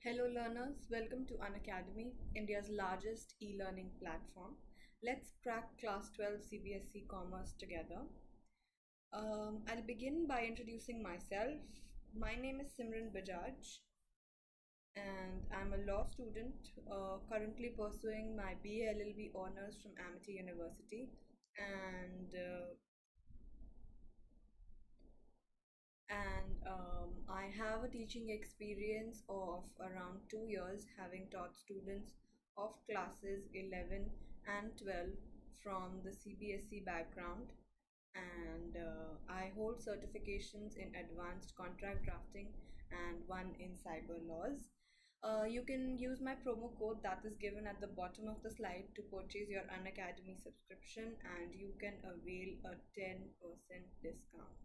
Hello learners, welcome to Unacademy, India's largest e-learning platform. Let's crack class 12 CBSE Commerce together. I'll begin by introducing myself. My name is Simran Bajaj and I'm a law student currently pursuing my BA LLB honors from Amity University and I have a teaching experience of around 2 years, having taught students of classes 11 and 12 from the CBSE background, and I hold certifications in advanced contract drafting and one in cyber laws. You can use my promo code that is given at the bottom of the slide to purchase your Unacademy subscription, and you can avail a 10% discount.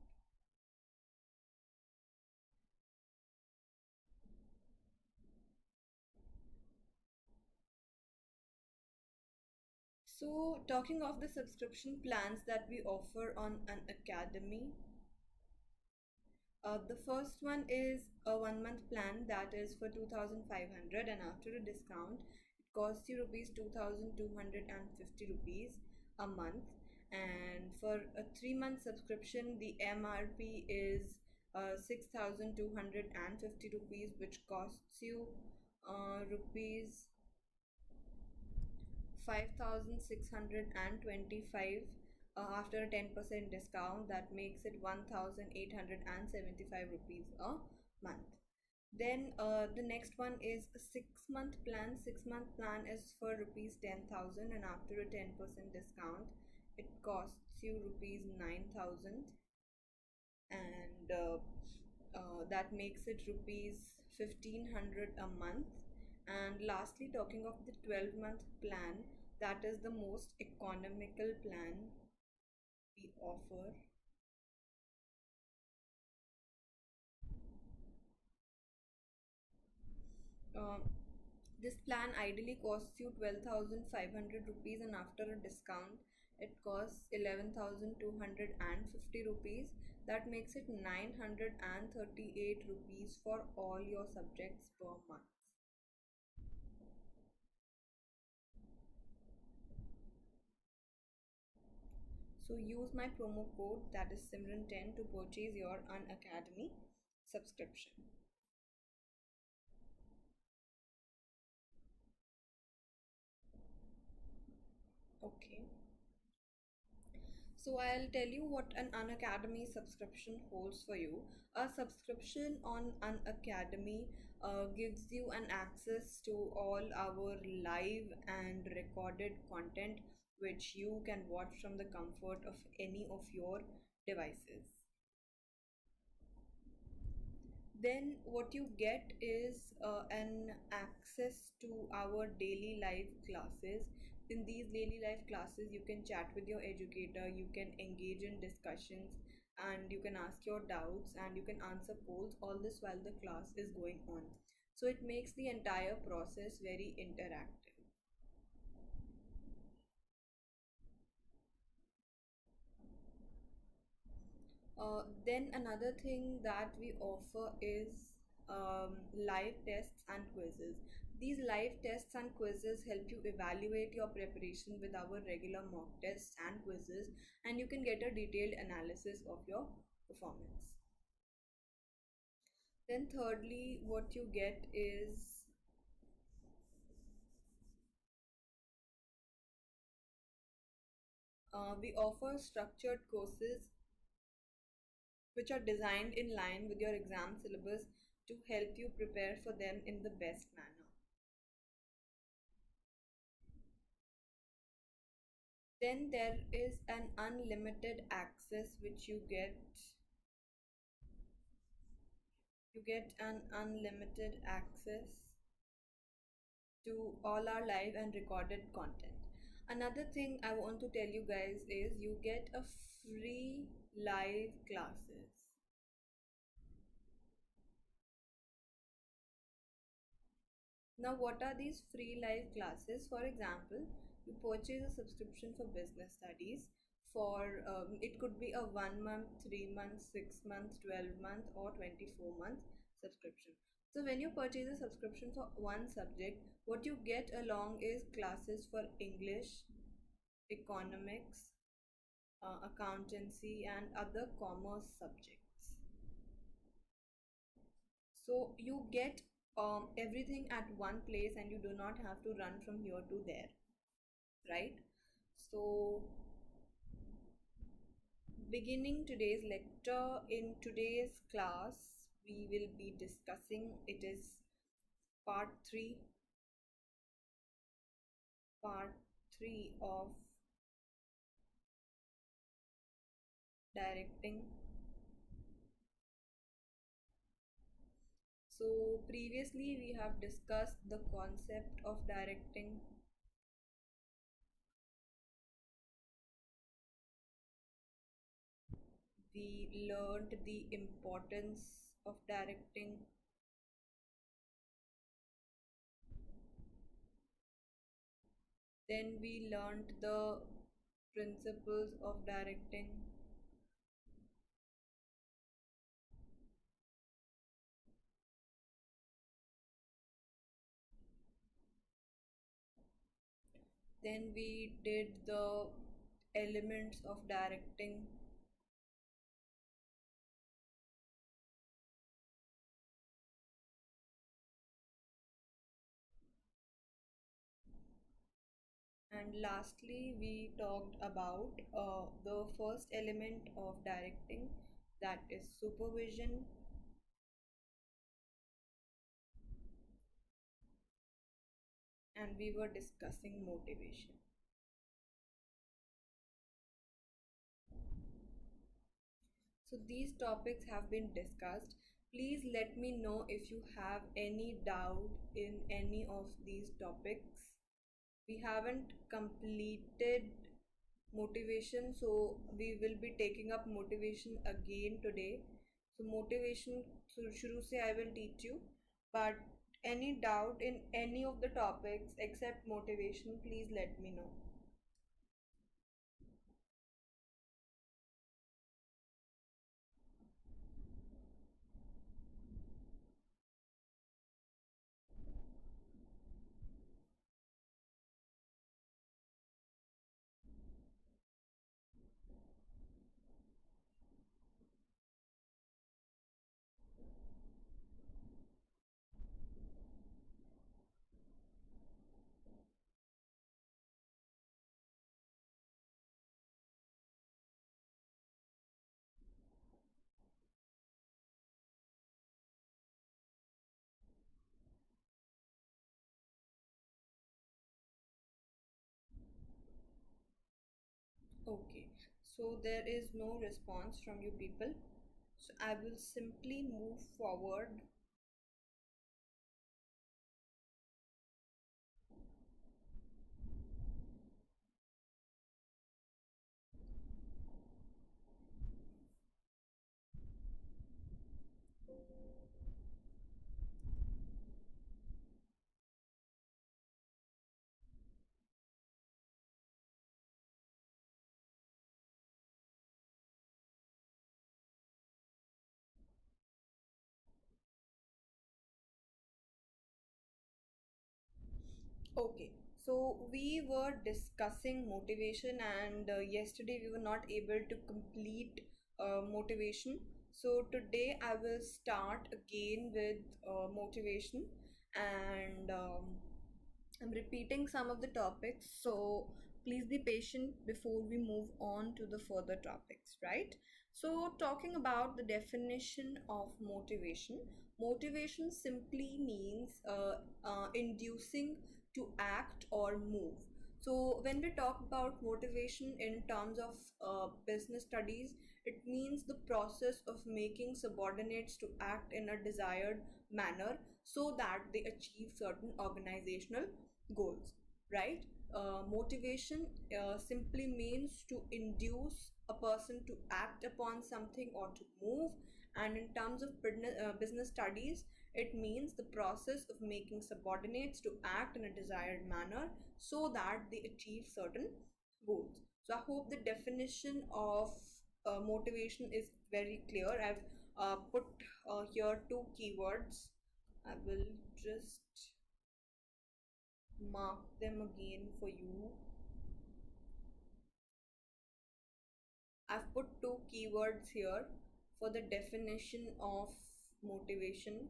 So, talking of the subscription plans that we offer on Unacademy, the first one is a 1 month plan that is for 2500, and after a discount it costs you rupees 2250 rupees a month. And for a 3 month subscription, the MRP is 6250 rupees, which costs you rupees 5625 after a 10% discount. That makes it 1875 rupees a month. Then the next one is a 6 month plan. 6 month plan is for rupees 10,000, and after a 10% discount it costs you rupees 9,000, and that makes it rupees 1500 a month. And lastly, talking of the 12-month plan, that is the most economical plan we offer. Uh, this plan ideally costs you 12,500 rupees, and after a discount it costs 11,250 rupees. That makes it 938 rupees for all your subjects per month. So use my promo code that is Simran10 to purchase your Unacademy subscription. Okay. So I'll tell you what an Unacademy subscription holds for you. A subscription on Unacademy gives you an access to all our live and recorded content, which you can watch from the comfort of any of your devices. Then what you get is an access to our daily live classes. In these daily live classes you can chat with your educator, you can engage in discussions, and you can ask your doubts, and you can answer polls, all this while the class is going on. So it makes the entire process very interactive. Then another thing that we offer is live tests and quizzes. These live tests and quizzes help you evaluate your preparation with our regular mock tests and quizzes, and you can get a detailed analysis of your performance. Then thirdly, what you get is we offer structured courses which are designed in line with your exam syllabus to help you prepare for them in the best manner. Then there is an unlimited access which you get an unlimited access to all our live and recorded content. Another thing I want to tell you guys is you get a free live classes. Now, what are these free live classes? For example, you purchase a subscription for business studies for it could be a 1 month, 3 month, 6 month, 12 month, or 24-month subscription. So when you purchase a subscription for one subject, what you get along is classes for English, economics, accountancy, and other commerce subjects. So you get everything at one place and you do not have to run from here to there, right? So beginning today's lecture, in today's class we will be discussing, it is part 3 part 3 of directing. So previously we have discussed the concept of directing, we learned the importance of directing, then we learned the principles of directing, then we did the elements of directing, and lastly we talked about the first element of directing, that is supervision, and we were discussing motivation. So these topics have been discussed. Please let me know if you have any doubt in any of these topics. We haven't completed motivation, so we will be taking up motivation again today. So motivation, so shuru se I will teach you, but any doubt in any of the topics except motivation, please let me know. Okay, so there is no response from you people. So I will simply move forward. Okay, so we were discussing motivation, and yesterday we were not able to complete motivation. So today I will start again with motivation, and I'm repeating some of the topics. So please be patient before we move on to the further topics, right? So, talking about the definition of motivation, motivation simply means inducing to act or move. So, when we talk about motivation in terms of business studies, it means the process of making subordinates to act in a desired manner so that they achieve certain organizational goals, right? Motivation simply means to induce a person to act upon something or to move, and in terms of business studies, it means the process of making subordinates to act in a desired manner so that they achieve certain goals. So I hope the definition of motivation is very clear. I've put here two keywords, I will just mark them again for you. I've put two keywords here for the definition of motivation.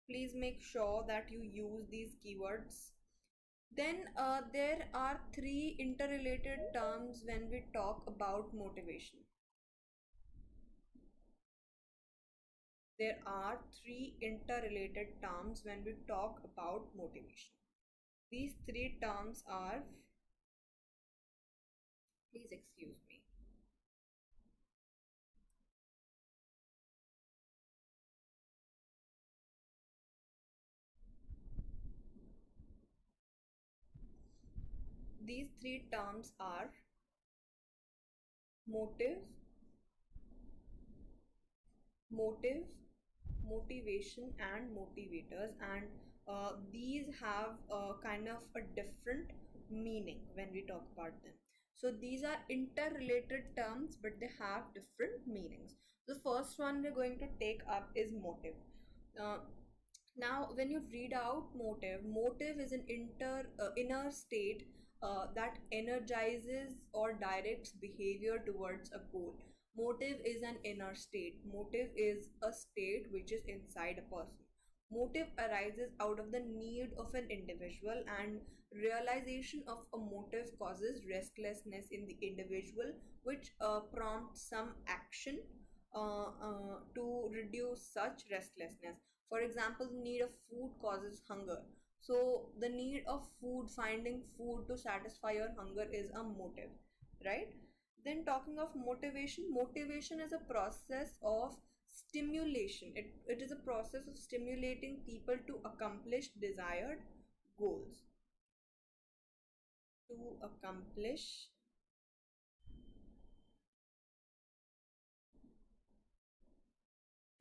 Please make sure that you use these keywords. Then there are three interrelated terms when we talk about motivation. There are three interrelated terms when we talk about motivation. These three terms are, please excuse me. These three terms are motive, motive, motivation, and motivators, and these have kind of a different meaning when we talk about them. So these are interrelated terms, but they have different meanings. The first one we're going to take up is motive. uh, Now when you read out motive, motive is an inner state that energizes or directs behavior towards a goal. Motive is an inner state. Motive is a state which is inside a person. Motive arises out of the need of an individual, and realization of a motive causes restlessness in the individual, which prompts some action to reduce such restlessness. For example, the need of food causes hunger. So the need of food, finding food to satisfy your hunger is a motive, right? Then talking of motivation, motivation is a process of stimulation. It is a process of stimulating people to accomplish desired goals. To accomplish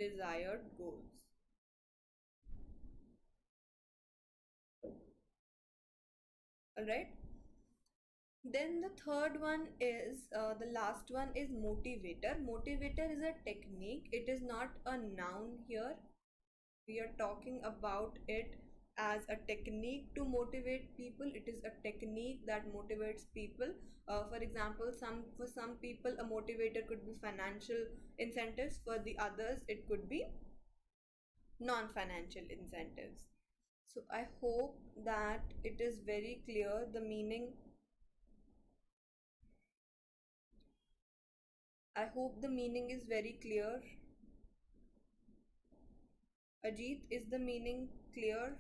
desired goals. Alright. Then the third one is the last one is motivator. Motivator is a technique. It is not a noun here. We are talking about it as a technique to motivate people. It is a technique that motivates people. For example, for some people a motivator could be financial incentives. For the others it could be non-financial incentives. So I hope that it is very clear the meaning. I hope the meaning is very clear. Ajit, is the meaning clear?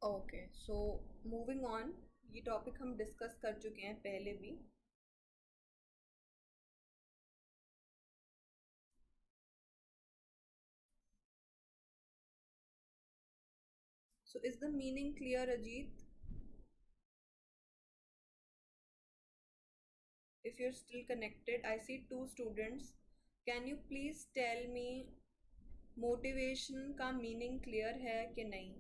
Okay, so moving on. ये topic हम discuss कर चुके हैं पहले भी. So is the meaning clear, Ajit? If you're still connected, I see two students. Can you please tell me motivation का meaning clear है कि नहीं?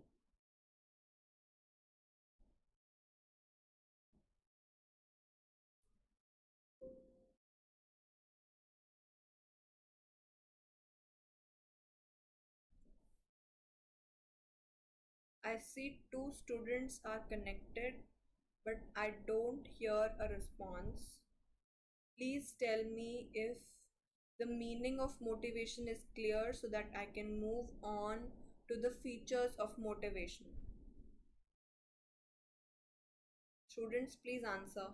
I see two students are connected, but I don't hear a response. Please tell me if the meaning of motivation is clear so that I can move on to the features of motivation. Students, please answer.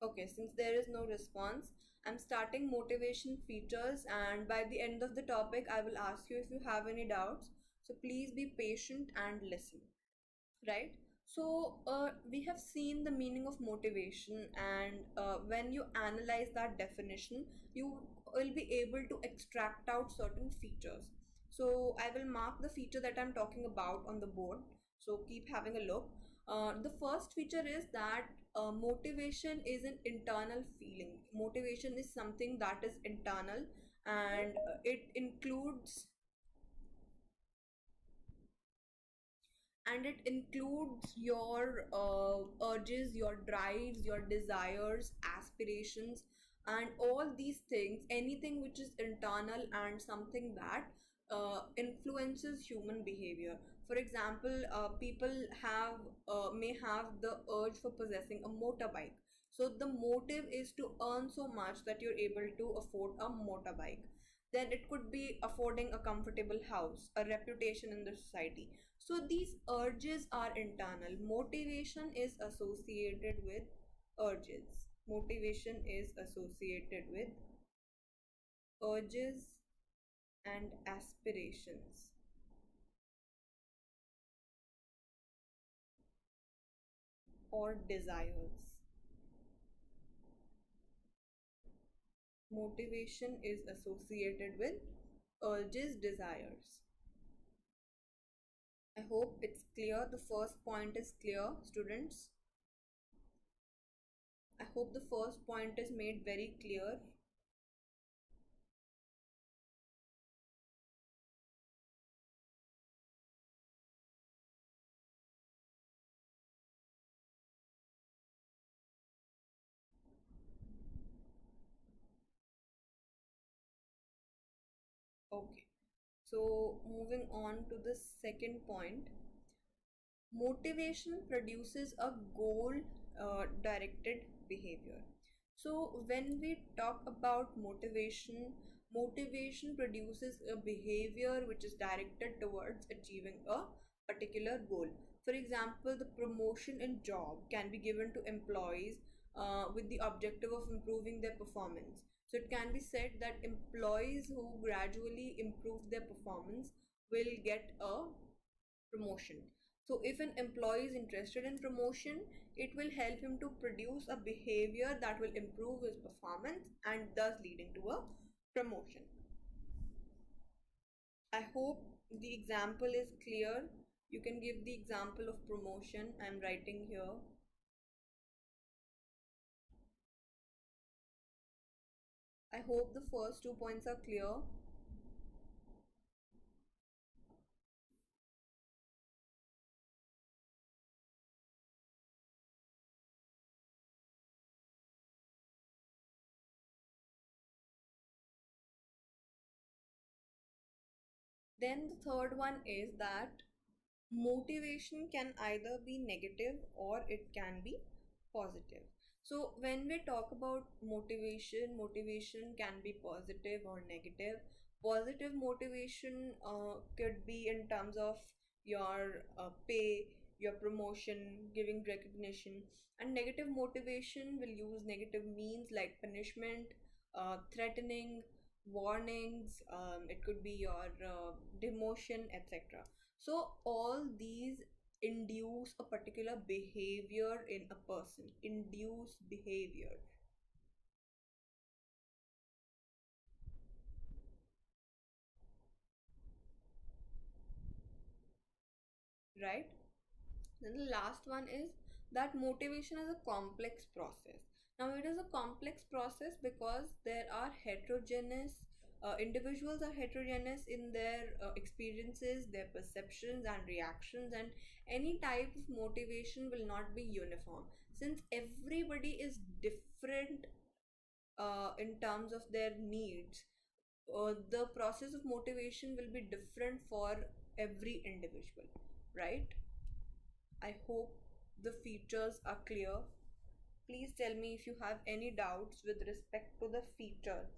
Okay, since there is no response, I'm starting motivation features, and by the end of the topic, I will ask you if you have any doubts. So please be patient and listen. Right? We have seen the meaning of motivation, and when you analyze that definition, you will be able to extract out certain features. So, I will mark the feature that I'm talking about on the board. So, keep having a look. The first feature is that motivation is an internal feeling. Motivation is something that is internal, and it includes your urges, your drives, your desires, aspirations, and all these things, anything which is internal and something that influences human behavior. For example, people have may have the urge for possessing a motorbike. So the motive is to earn so much that you're able to afford a motorbike. Then it could be affording a comfortable house, a reputation in the society. So these urges are internal. Motivation is associated with urges. Motivation is associated with urges and aspirations or desires. Motivation is associated with urges, desires. I hope it's clear. The first point is clear, students. I hope the first point is made very clear. Okay. So, moving on to the second point, motivation produces a goal directed behavior. So, when we talk about motivation, motivation produces a behavior which is directed towards achieving a particular goal. For example, the promotion in job can be given to employees with the objective of improving their performance. So, it can be said that employees who gradually improve their performance will get a promotion. So, if an employee is interested in promotion, it will help him to produce a behavior that will improve his performance and thus leading to a promotion. I hope the example is clear. You can give the example of promotion. I'm writing here. I hope the first 2 points are clear. Then the third one is that motivation can either be negative or it can be positive. So when we talk about motivation, motivation can be positive or negative. Positive motivation could be in terms of your pay, your promotion, giving recognition, and negative motivation will use negative means like punishment, threatening, warnings. It could be your demotion, etc. So all these induce a particular behavior in a person. Induce behavior, right? Then the last one is that motivation is a complex process. Now it is a complex process because there are heterogeneous individuals are heterogeneous in their experiences, their perceptions and reactions, and any type of motivation will not be uniform since everybody is different in terms of their needs. The process of motivation will be different for every individual, right? I hope the features are clear. Please tell me if you have any doubts with respect to the features.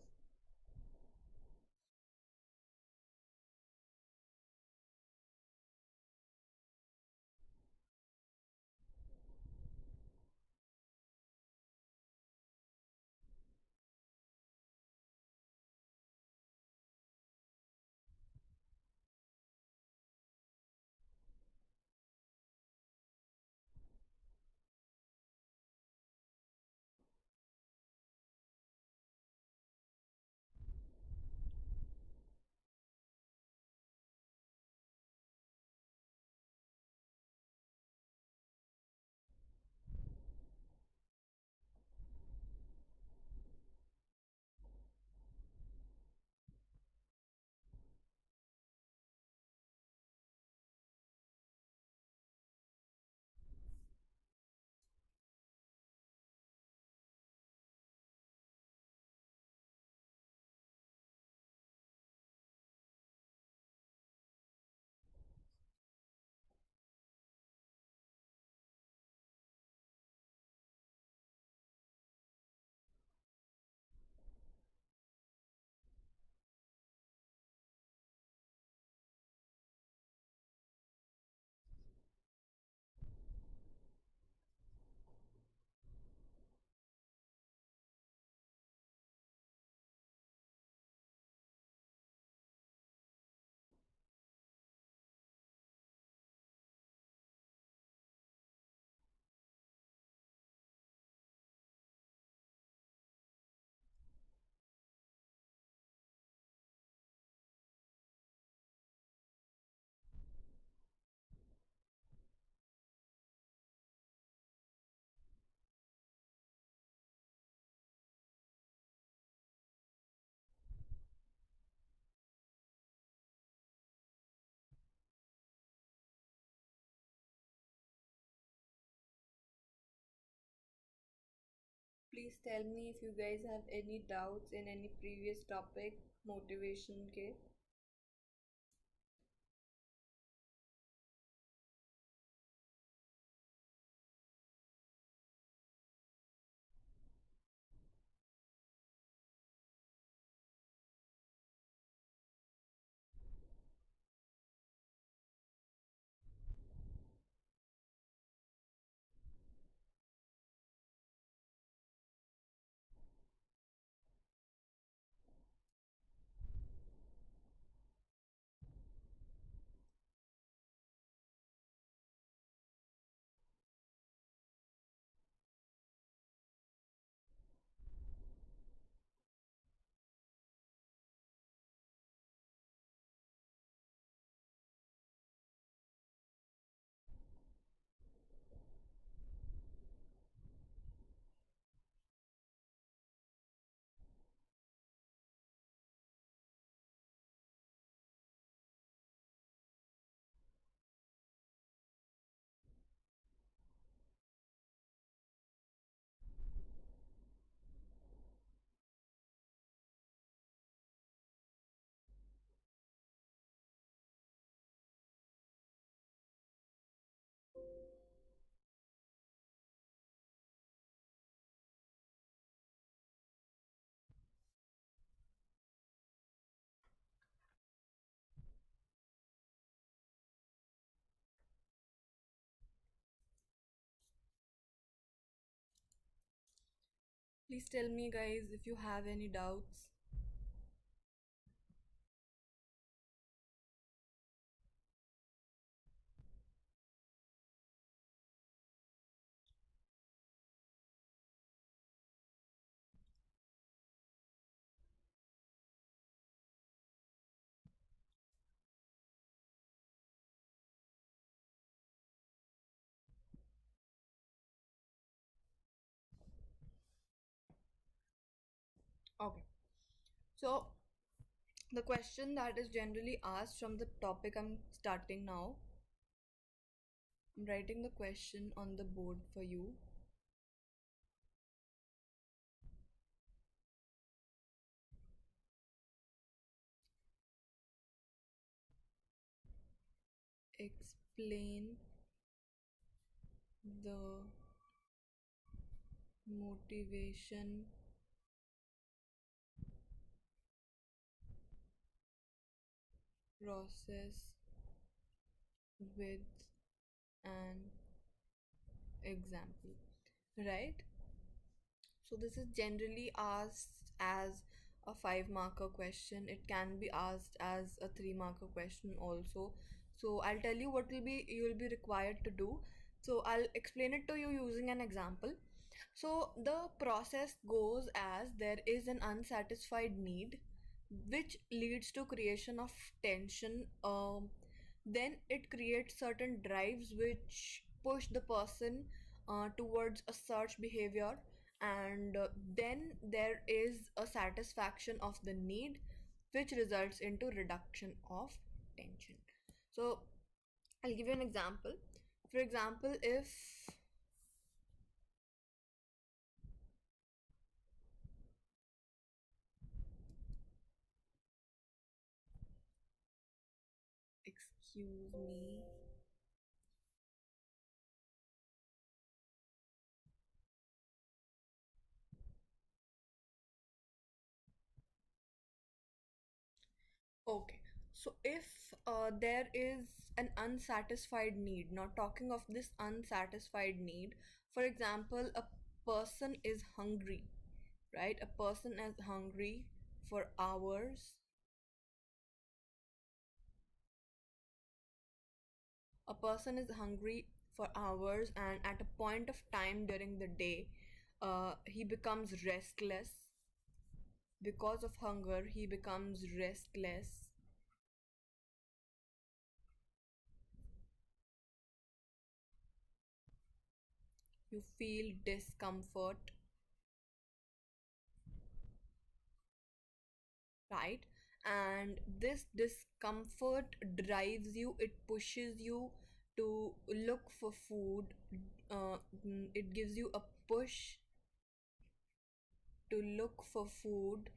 Please tell me if you guys have any doubts in any previous topic, motivation ke. Please tell me, guys, if you have any doubts. Okay. So, the question that is generally asked from the topic I'm starting now, I'm writing the question on the board for you. Explain the motivation process with an example, right? So this is generally asked as a 5 marker question. It can be asked as a 3 marker question also. So I'll tell you what will be you will be required to do. So I'll explain it to you using an example. So the process goes as there is an unsatisfied need which leads to creation of tension. Then it creates certain drives which push the person towards a search behavior, and then there is a satisfaction of the need which results into reduction of tension. So I'll give you an example. For example, if, excuse me. Okay, so if there is an unsatisfied need, not talking of this unsatisfied need, for example, a person is hungry, right? A person is hungry for hours. A person is hungry for hours, and at a point of time during the day, he becomes restless. Because of hunger, he becomes restless. You feel discomfort, right? And this discomfort drives you, it pushes you to look for food. It gives you a push to look for food,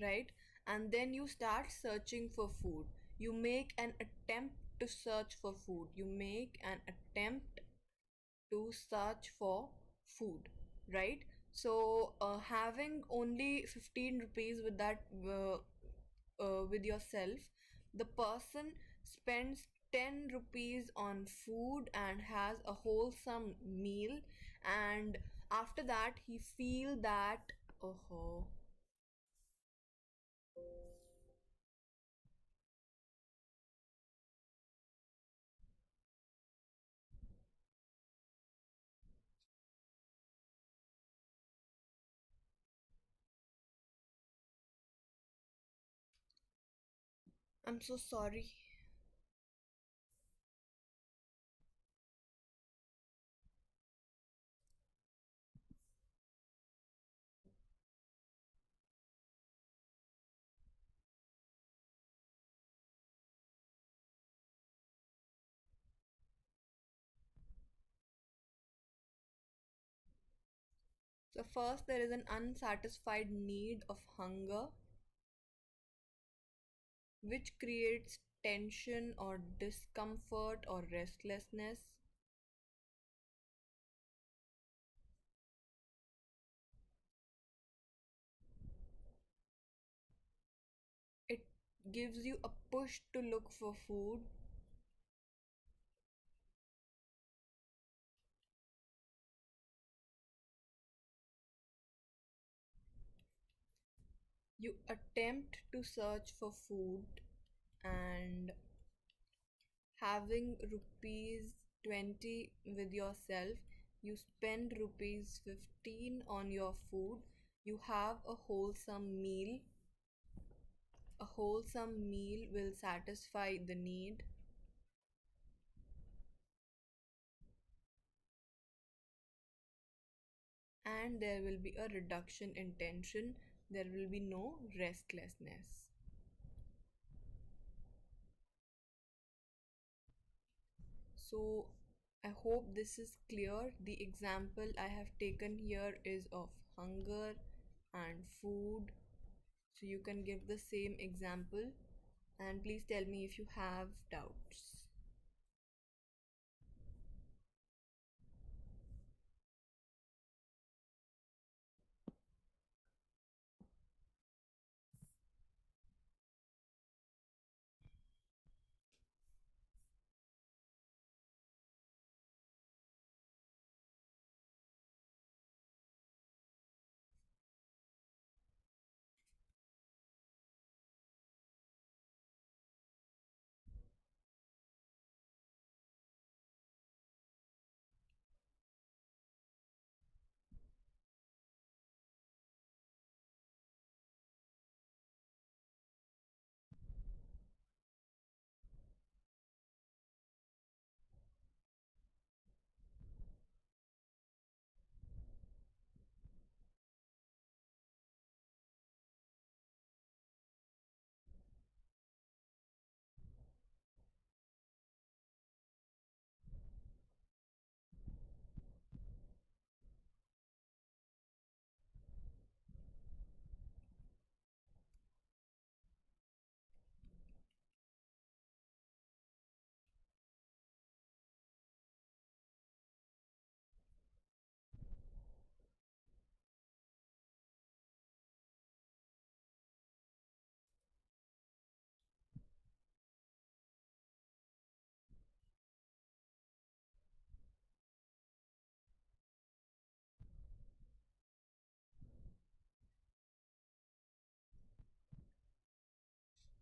right? And then you start searching for food. You make an attempt to search for food. You make an attempt to search for food, right? So having only 15 rupees with that with yourself, the person spends 10 rupees on food and has a wholesome meal, and after that he feel that, oh, I'm so sorry. So first there is an unsatisfied need of hunger, which creates tension or discomfort or restlessness. It gives you a push to look for food. You attempt to search for food, and having rupees 20 with yourself, you spend rupees 15 on your food. You have a wholesome meal. A wholesome meal will satisfy the need, and there will be a reduction in tension. There will be no restlessness. So, I hope this is clear. The example I have taken here is of hunger and food. So, you can give the same example, and please tell me if you have doubts.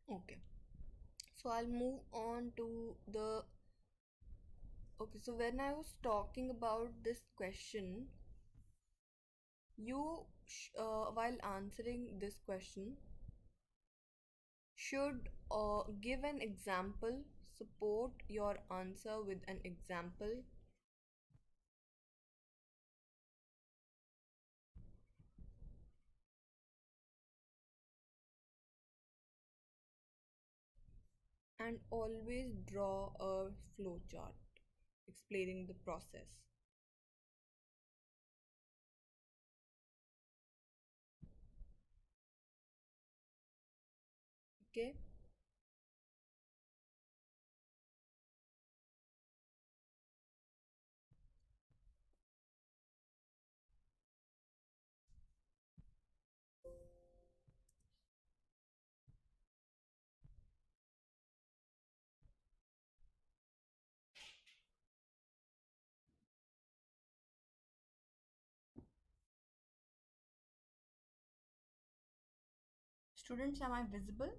Okay, so I'll move on to the. Okay, so when I was talking about this question, while answering this question, should give an example, support your answer with an example, and always draw a flowchart. explaining the process. Okay. Students, am I visible?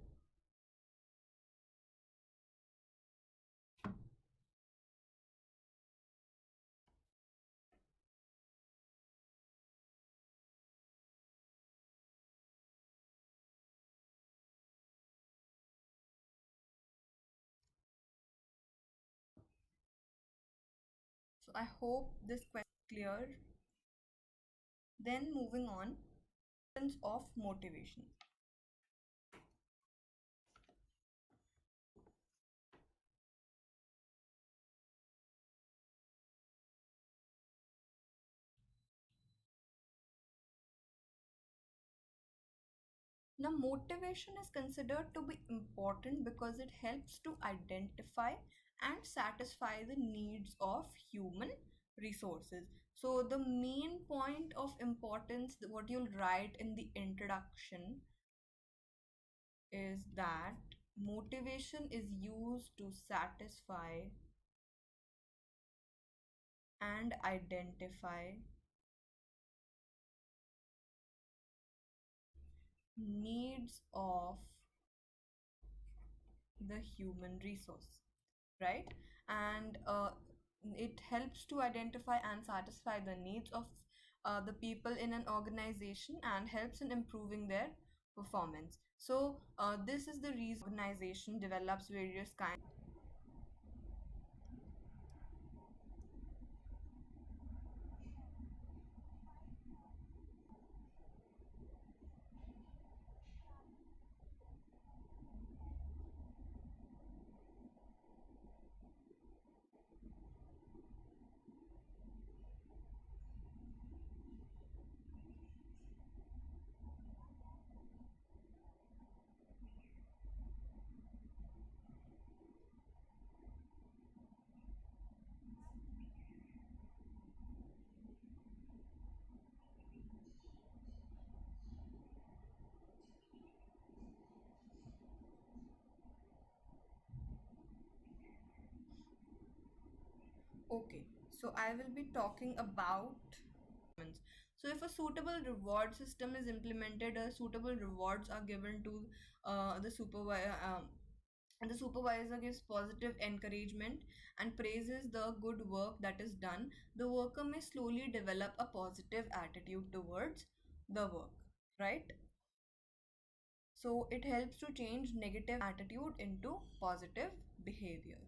So I hope this question is clear. Then moving on, of motivation. Now, motivation is considered to be important because it helps to identify and satisfy the needs of human resources. So, the main point of importance, what you'll write in the introduction, is that motivation is used to satisfy and identify needs of the human resource, right? And it helps to identify and satisfy the needs of the people in an organization and helps in improving their performance. So this is the reason organization develops various kinds. Okay, so I will be talking about performance. So if a suitable reward system is implemented, suitable rewards are given to the supervisor, and the supervisor gives positive encouragement and praises the good work that is done, the worker may slowly develop a positive attitude towards the work, right? So it helps to change negative attitude into positive behavior.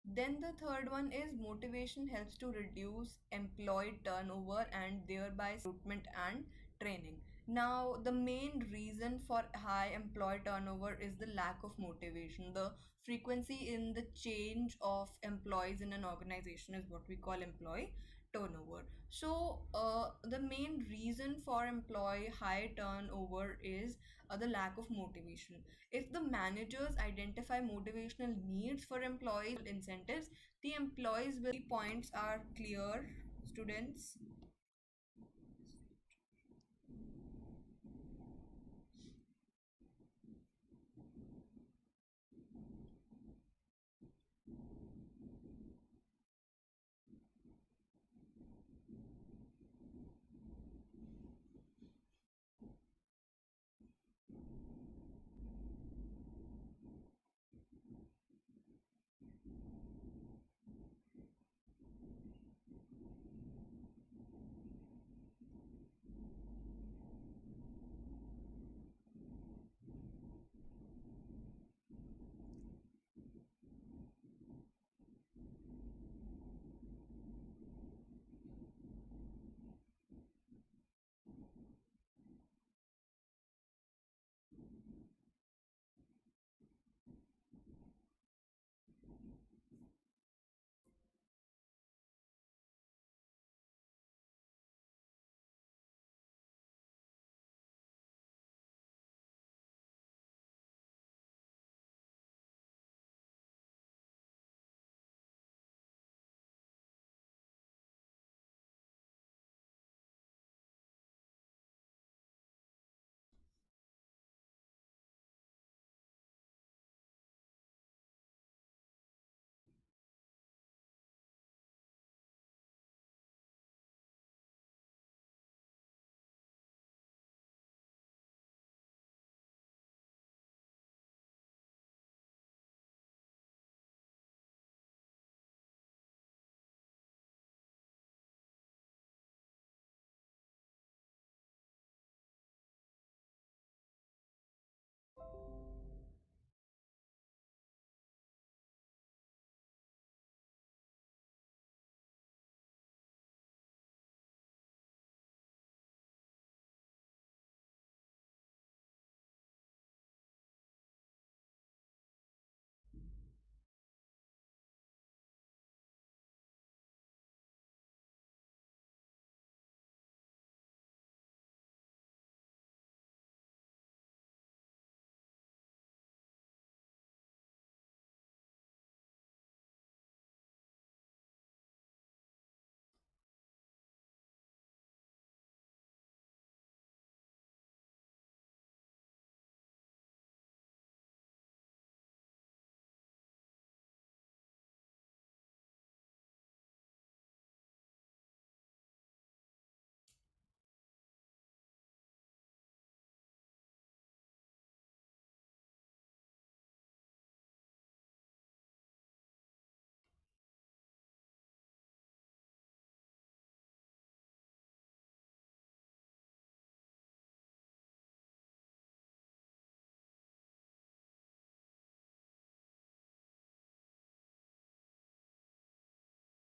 Then the third one is motivation helps to reduce employee turnover and thereby recruitment and training. Now, the main reason for high employee turnover is the lack of motivation. The frequency in the change of employees in an organization is what we call employee turnover. So, the main reason for employee high turnover is the lack of motivation. If the managers identify motivational needs for employees, incentives, the employees will points are clear, students.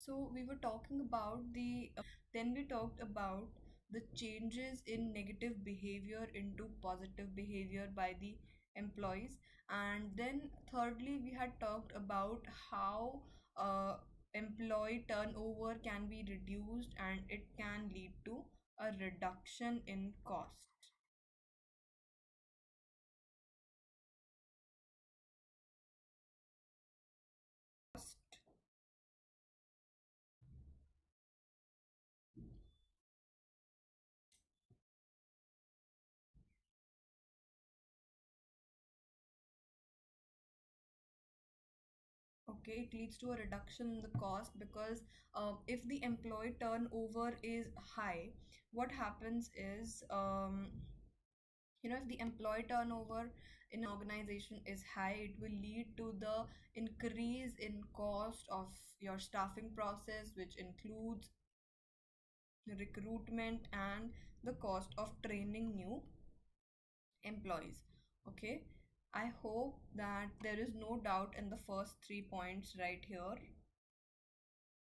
So we were talking about then we talked about the changes in negative behavior into positive behavior by the employees. And then thirdly, we had talked about how uh, employee turnover can be reduced and it can lead to a reduction in cost. Okay, it leads to a reduction in the cost because if the employee turnover is high, what happens is, if the employee turnover in an organization is high, it will lead to the increase in cost of your staffing process, which includes recruitment and the cost of training new employees. Okay, I hope that there is no doubt in the first 3 points right here.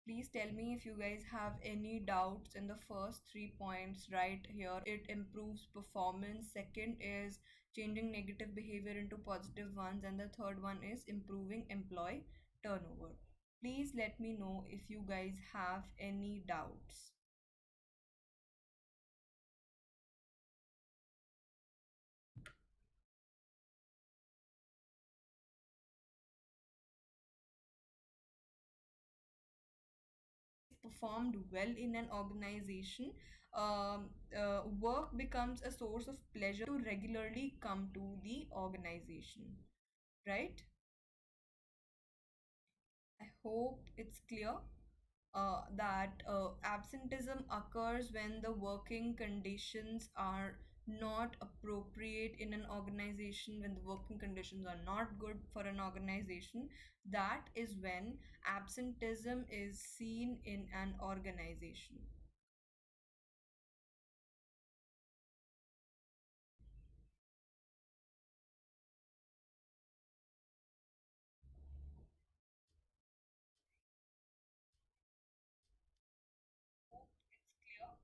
Please tell me if you guys have any doubts in the first 3 points right here. It improves performance. Second is changing negative behavior into positive ones. And the third one is improving employee turnover. Please let me know if you guys have any doubts. Performed well in an organization, work becomes a source of pleasure to regularly come to the organization, right? I hope it's clear that absenteeism occurs when the working conditions are not appropriate in an organization, when the working conditions are not good for an organization. That is when absenteeism is seen in an organization. It's clear.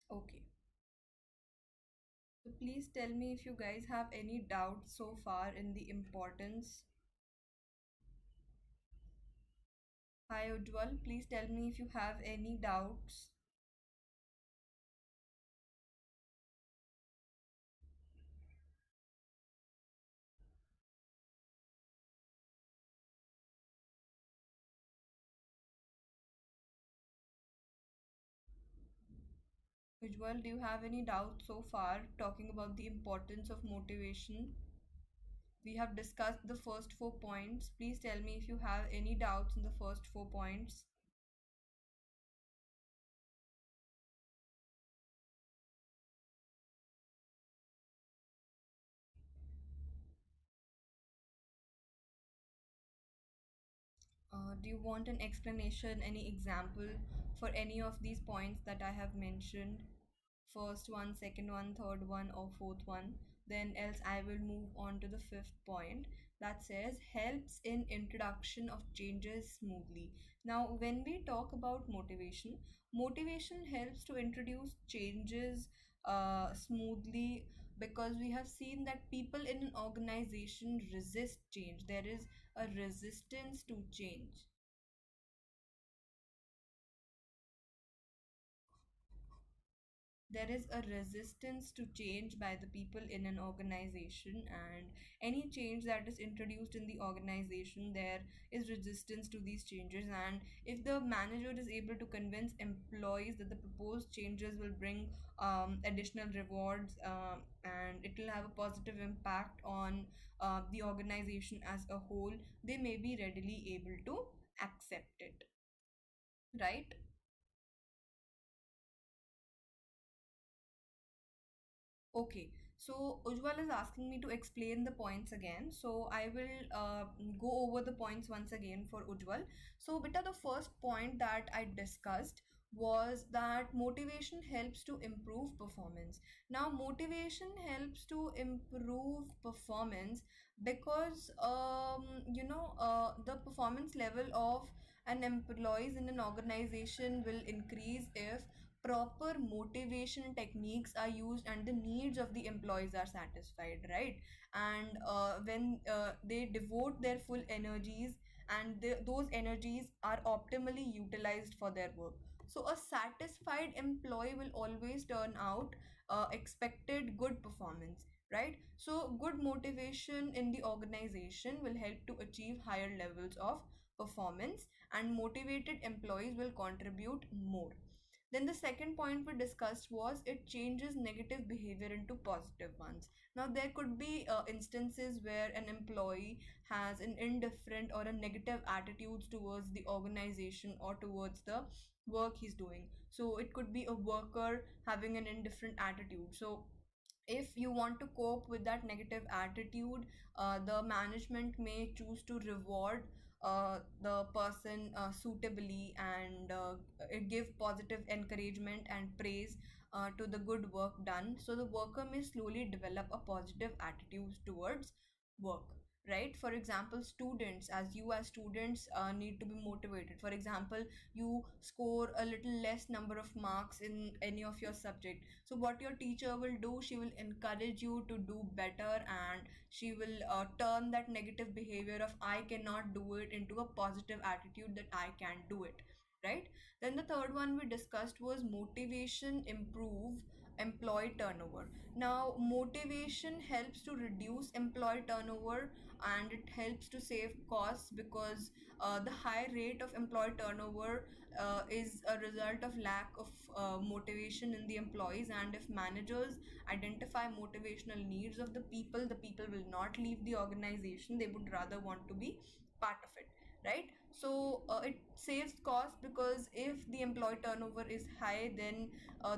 Okay. So please tell me if you guys have any doubts so far in the importance. Hi Ujjwal, please tell me if you have any doubts. Ujjwal, do you have any doubts so far talking about the importance of motivation? We have discussed the first 4 points. Please tell me if you have any doubts in the first 4 points. Do you want an explanation, any example for any of these points that I have mentioned? First one, second one, third one, or fourth one? Then else I will move on to the fifth point that says helps in introduction of changes smoothly. Now, when we talk about motivation, motivation helps to introduce changes smoothly because we have seen that people in an organization resist change. There is a resistance to change. There is a resistance to change by the people in an organization, and any change that is introduced in the organization, there is resistance to these changes. And if the manager is able to convince employees that the proposed changes will bring additional rewards, and it will have a positive impact on the organization as a whole, they may be readily able to accept it, right? Okay, so Ujjwal is asking me to explain the points again. So I will go over the points once again for Ujjwal. So, beta, the first point that I discussed was that motivation helps to improve performance. Now, motivation helps to improve performance because the performance level of an employees in an organization will increase if proper motivation techniques are used and the needs of the employees are satisfied, right? And when they devote their full energies, and those energies are optimally utilized for their work, so a satisfied employee will always turn out expected good performance, right? So good motivation in the organization will help to achieve higher levels of performance, and motivated employees will contribute more. Then the second point we discussed was it changes negative behavior into positive ones. Now, there could be instances where an employee has an indifferent or a negative attitudes towards the organization or towards the work he's doing. So, it could be a worker having an indifferent attitude. So, if you want to cope with that negative attitude, the management may choose to reward the person suitably, and give positive encouragement and praise to the good work done, so the worker may slowly develop a positive attitude towards work, right? For example, students, as you as students need to be motivated. For example, you score a little less number of marks in any of your subject, so what your teacher will do, she will encourage you to do better, and she will turn that negative behavior of I cannot do it into a positive attitude that I can do it, right? Then the third one we discussed was motivation improve employee turnover. Now, motivation helps to reduce employee turnover, and it helps to save costs because the high rate of employee turnover is a result of lack of motivation in the employees. And if managers identify motivational needs of the people will not leave the organization, they would rather want to be part of it, right? So it saves cost because if the employee turnover is high, then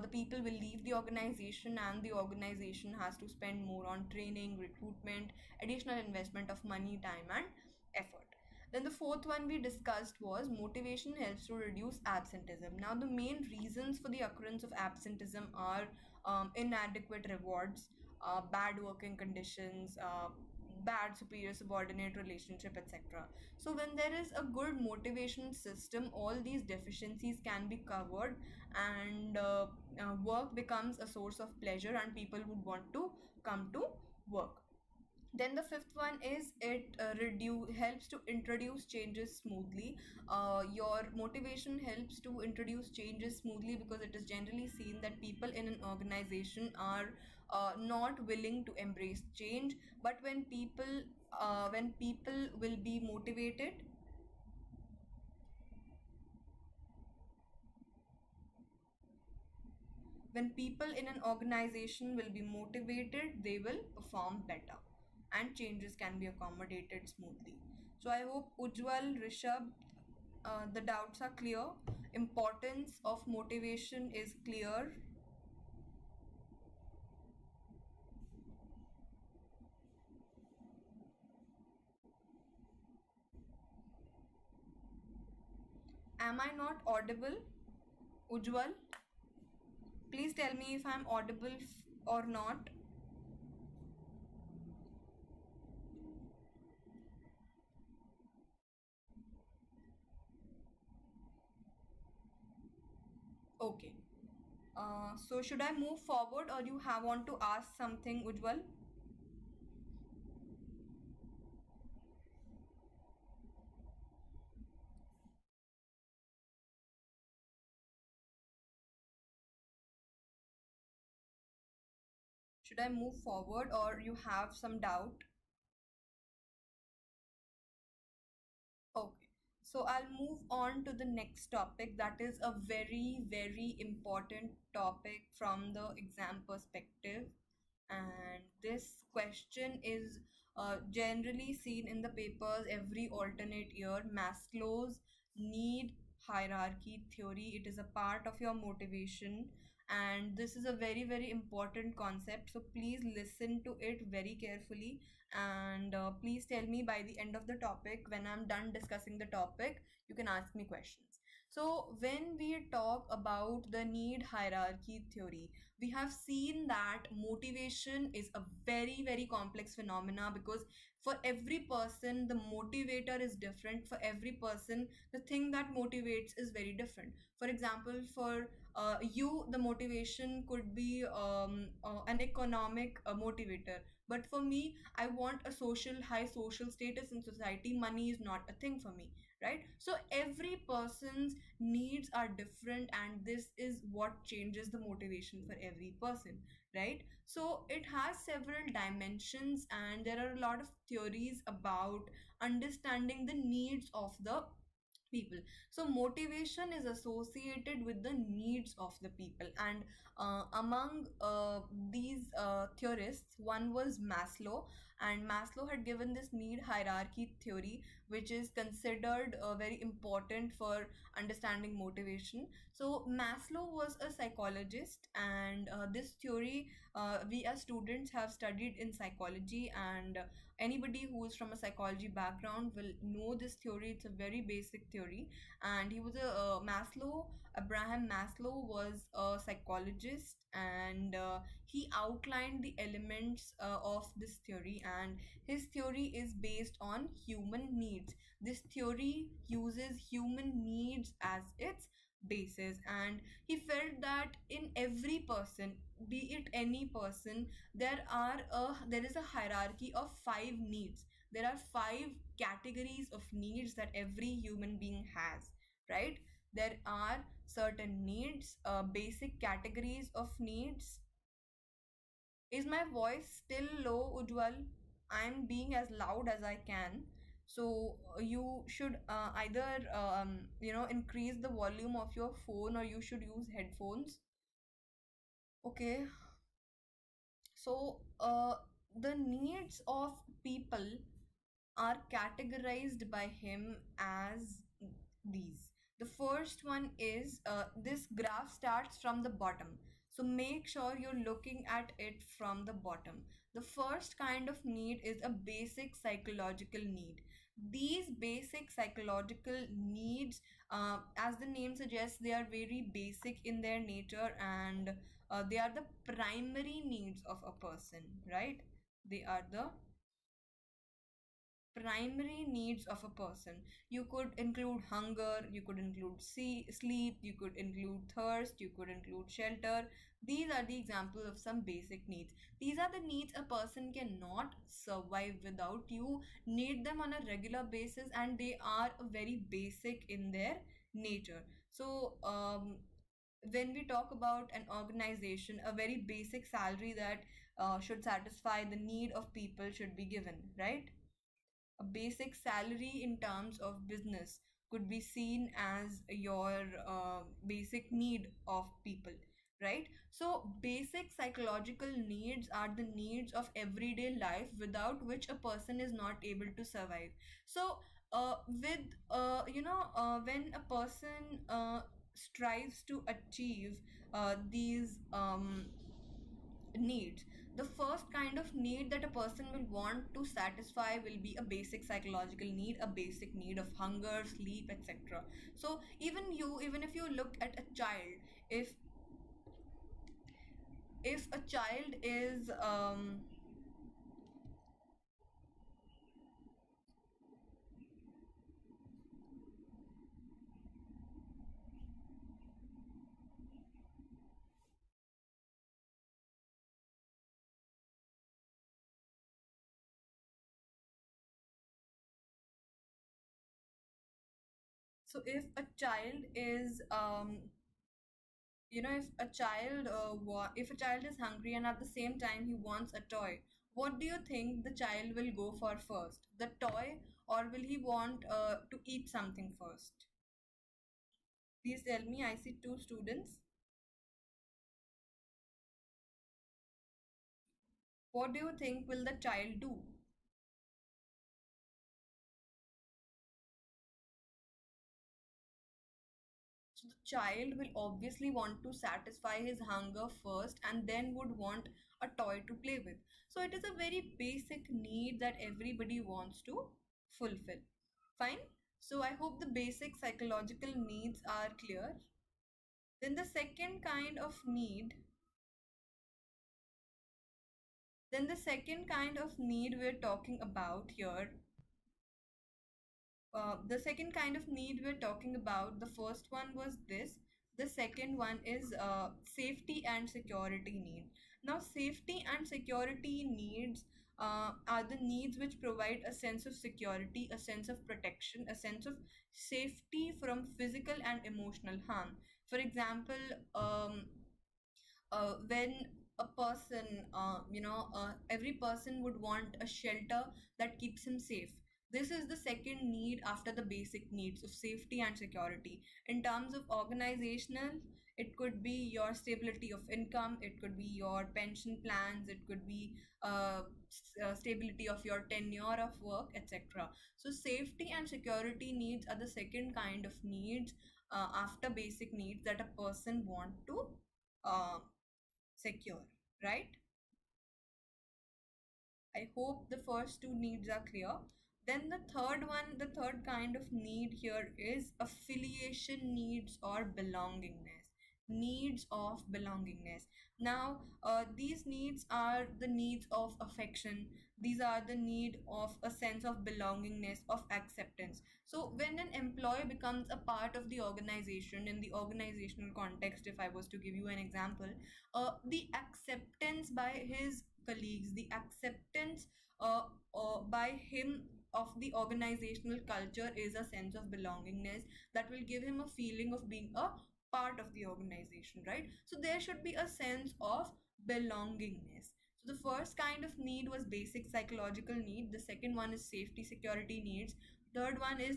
the people will leave the organization, and the organization has to spend more on training, recruitment, additional investment of money, time, and effort. Then the fourth one we discussed was motivation helps to reduce absenteeism. Now, the main reasons for the occurrence of absenteeism are inadequate rewards, bad working conditions, bad superior subordinate relationship, etc. So when there is a good motivation system, all these deficiencies can be covered, and work becomes a source of pleasure, and people would want to come to work. Then the fifth one is it helps to introduce changes smoothly. Your motivation helps to introduce changes smoothly because it is generally seen that people in an organization are not willing to embrace change, but when people will be motivated, when people in an organization will be motivated, they will perform better, and changes can be accommodated smoothly. So I hope Ujjwal, Rishabh, the doubts are clear. Importance of motivation is clear. Am I not audible, Ujjwal? Please tell me if I'm audible or not. Okay. So should I move forward or you have want to ask something, Ujwal? Should I move forward or you have some doubt? Okay, so I'll move on to the next topic, that is a very, very important topic from the exam perspective. And this question is generally seen in the papers every alternate year. Maslow's need hierarchy theory. It is a part of your motivation, and this is a very, very important concept. So please listen to it very carefully, and please tell me by the end of the topic, when I'm done discussing the topic, you can ask me questions. So when we talk about the need hierarchy theory, we have seen that motivation is a very, very complex phenomena, because for every person the motivator is different. For every person the thing that motivates is very different. For example, for you, the motivation could be an economic motivator, but for me, I want a high social status in society. Money is not a thing for me, right? So every person's needs are different, and this is what changes the motivation for every person, right? So it has several dimensions, and there are a lot of theories about understanding the needs of the people. So motivation is associated with the needs of the people, and among these theorists, one was Maslow. And Maslow had given this need hierarchy theory, which is considered very important for understanding motivation. So Maslow was a psychologist, and this theory, we as students have studied in psychology, and anybody who is from a psychology background will know this theory. It's a very basic theory, and he was a Maslow. Abraham Maslow was a psychologist, and he outlined the elements of this theory, and his theory is based on human needs. This theory uses human needs as its basis, and he felt that in every person, be it any person, there is a hierarchy of five needs. There are five categories of needs that every human being has, right? There are certain needs, basic categories of needs. Is my voice still low, Ujwal? I'm being as loud as I can. So you should either increase the volume of your phone, or you should use headphones. Okay. So, the needs of people are categorized by him as these. The first one is, this graph starts from the bottom. So, make sure you're looking at it from the bottom. The first kind of need is a basic psychological need. These basic psychological needs, as the name suggests, they are very basic in their nature, and they are the primary needs of a person, right? They are the primary needs of a person. You could include hunger, you could include sleep, you could include thirst, you could include shelter. These are the examples of some basic needs. These are the needs a person cannot survive without. You need them on a regular basis, and they are very basic in their nature. So, when we talk about an organization, a very basic salary that should satisfy the need of people should be given, right? A basic salary in terms of business could be seen as your basic need of people, right? So basic psychological needs are the needs of everyday life, without which a person is not able to survive. So with when a person strives to achieve these needs, the first kind of need that a person will want to satisfy will be a basic psychological need, a basic need of hunger, sleep, etc. So even if you look at a child, if a child is So if a child is if a child if a child is hungry and at the same time he wants a toy, what do you think the child will go for first, the toy, or will he want to eat something first? Please tell me. I see two students. What do you think will the child do? So the child will obviously want to satisfy his hunger first and then would want a toy to play with. So it is a very basic need that everybody wants to fulfill. Fine. So I hope the basic psychological needs are clear. Then the second kind of need we're talking about here, the second kind of need we're talking about, the first one was this. The second one is safety and security need. Now, safety and security needs are the needs which provide a sense of security, a sense of protection, a sense of safety from physical and emotional harm. For example, when a person, every person would want a shelter that keeps him safe. This is the second need after the basic needs of safety and security. In terms of organizational, it could be your stability of income, it could be your pension plans, it could be stability of your tenure of work, etc. So, safety and security needs are the second kind of needs after basic needs that a person want to uh, secure, right? I hope the first two needs are clear. Then the third kind of need here is affiliation needs or belongingness. Needs of belongingness. Now, these needs are the needs of affection. These are the need of a sense of belongingness, of acceptance. So, when an employee becomes a part of the organization, in the organizational context, if I was to give you an example, the acceptance by his colleagues, the acceptance uh, by him of the organizational culture is a sense of belongingness that will give him a feeling of being a part of the organization, right? So there should be a sense of belongingness. So the first kind of need was basic psychological need, the second one is safety security needs, third one is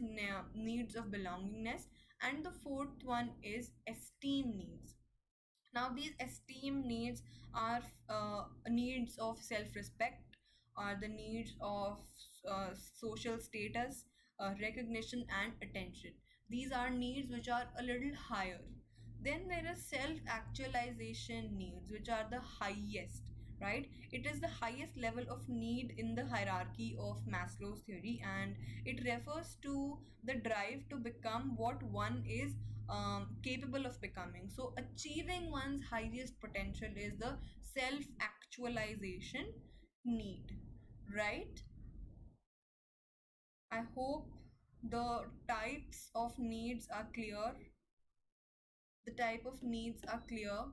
needs of belongingness, and the fourth one is esteem needs. Now, these esteem needs are needs of self respect, are the needs of social status, recognition, and attention. These are needs which are a little higher. Then there are self actualization needs, which are the highest, right? It is the highest level of need in the hierarchy of Maslow's theory, and it refers to the drive to become what one is capable of becoming. So, achieving one's highest potential is the self actualization need, right? I hope the types of needs are clear. The type of needs are clear.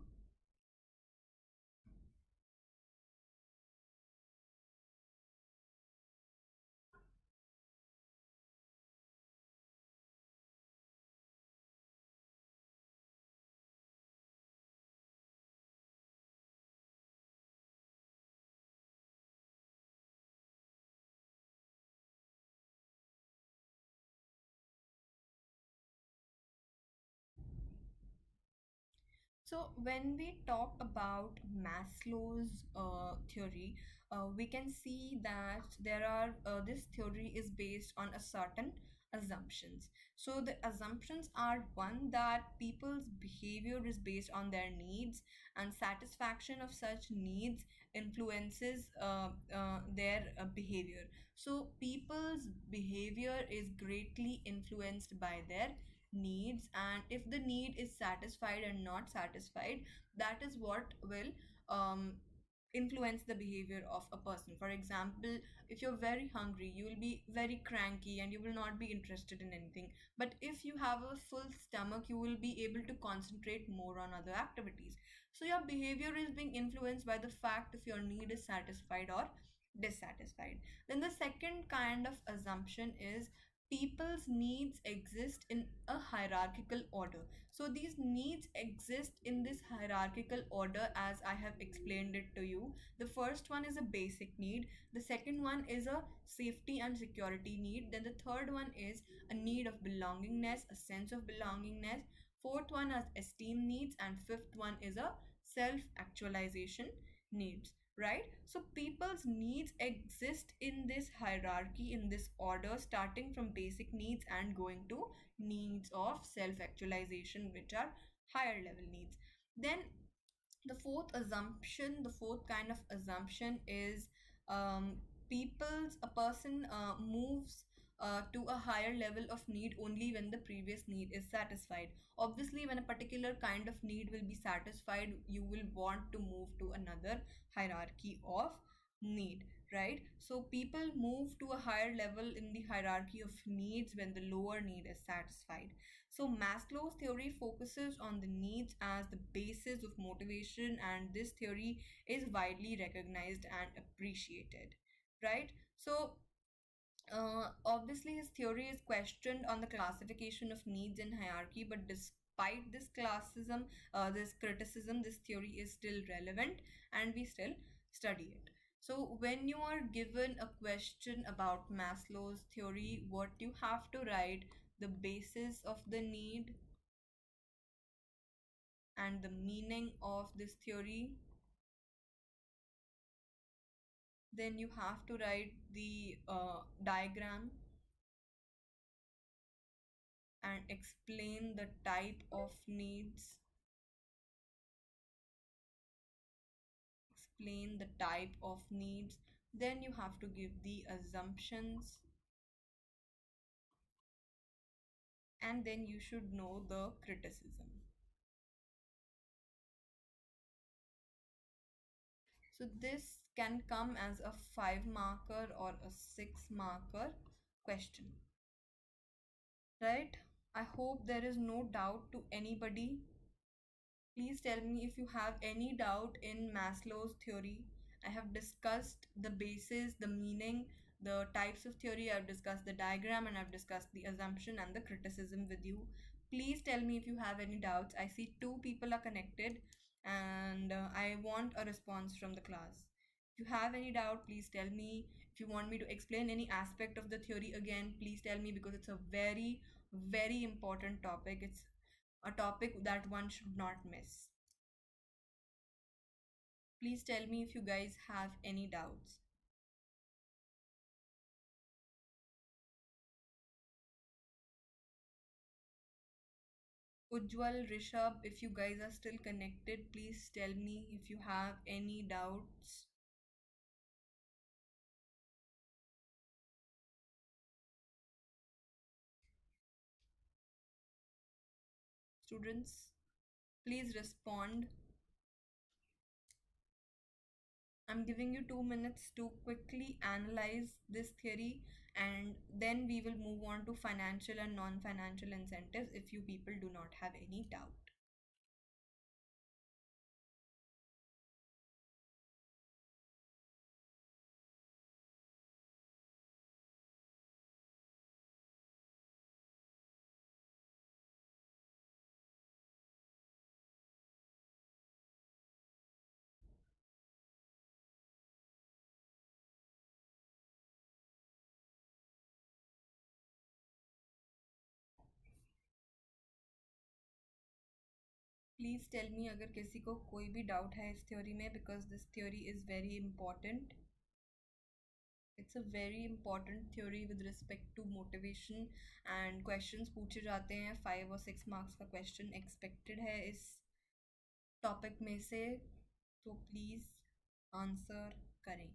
So, when we talk about Maslow's theory, we can see that this theory is based on a certain assumptions. So, the assumptions are one, that people's behavior is based on their needs, and satisfaction of such needs influences their behavior. So, people's behavior is greatly influenced by their needs, and if the need is satisfied and not satisfied, that is what will um, influence the behavior of a person. For example, if you're very hungry, you will be very cranky and you will not be interested in anything. But if you have a full stomach, you will be able to concentrate more on other activities. So your behavior is being influenced by the fact if your need is satisfied or dissatisfied. Then the second kind of assumption is people's needs exist in a hierarchical order. So these needs exist in this hierarchical order as I have explained it to you. The first one is a basic need, the second one is a safety and security need, then the third one is a need of belongingness, a sense of belongingness, fourth one is esteem needs, and fifth one is a self actualization needs, right? So people's needs exist in this hierarchy, in this order, starting from basic needs and going to needs of self actualization, which are higher level needs. Then the fourth kind of assumption is, um, a person moves to a higher level of need only when the previous need is satisfied. Obviously, when a particular kind of need will be satisfied, you will want to move to another hierarchy of need, right? So people move to a higher level in the hierarchy of needs when the lower need is satisfied. So Maslow's theory focuses on the needs as the basis of motivation, and this theory is widely recognized and appreciated, right? So obviously, his theory is questioned on the classification of needs in hierarchy, but despite this criticism, this theory is still relevant and we still study it. So, when you are given a question about Maslow's theory, what you have to write, the basis of the need and the meaning of this theory. Then you have to write the diagram and explain the type of needs, then you have to give the assumptions, and then you should know the criticism. So this can come as a 5 marker or a 6 marker question, right? I hope there is no doubt to anybody. Please tell me if you have any doubt in Maslow's theory. I have discussed the basis, the meaning, the types of theory, I've discussed the diagram, and I've discussed the assumption and the criticism with you. Please tell me if you have any doubts. I see two people are connected, and I want a response from the class. If you have any doubt, please tell me. If you want me to explain any aspect of the theory again, please tell me, because it's a very, very important topic. It's a topic that one should not miss. Please tell me if you guys have any doubts. Ujjwal, Rishabh, if you guys are still connected, please tell me if you have any doubts. Students, please respond. I'm giving you 2 minutes to quickly analyze this theory, and then we will move on to financial and non financial incentives if you people do not have any doubt. Please tell me अगर किसी को कोई भी doubt है इस theory में, because this theory is very important. It's a very important theory with respect to motivation, and questions पूछे जाते हैं. 5 और 6 मार्क्स का क्वेश्चन एक्सपेक्टेड है इस टॉपिक में से, तो प्लीज़ आंसर करें.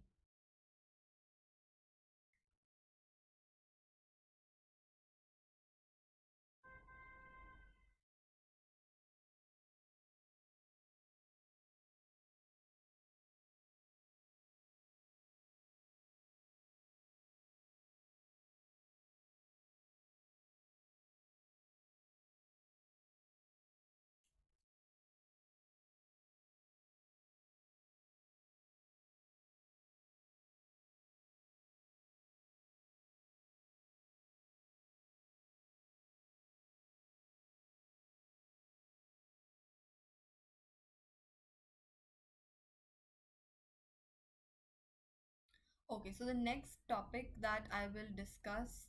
Okay, so the next topic that I will discuss.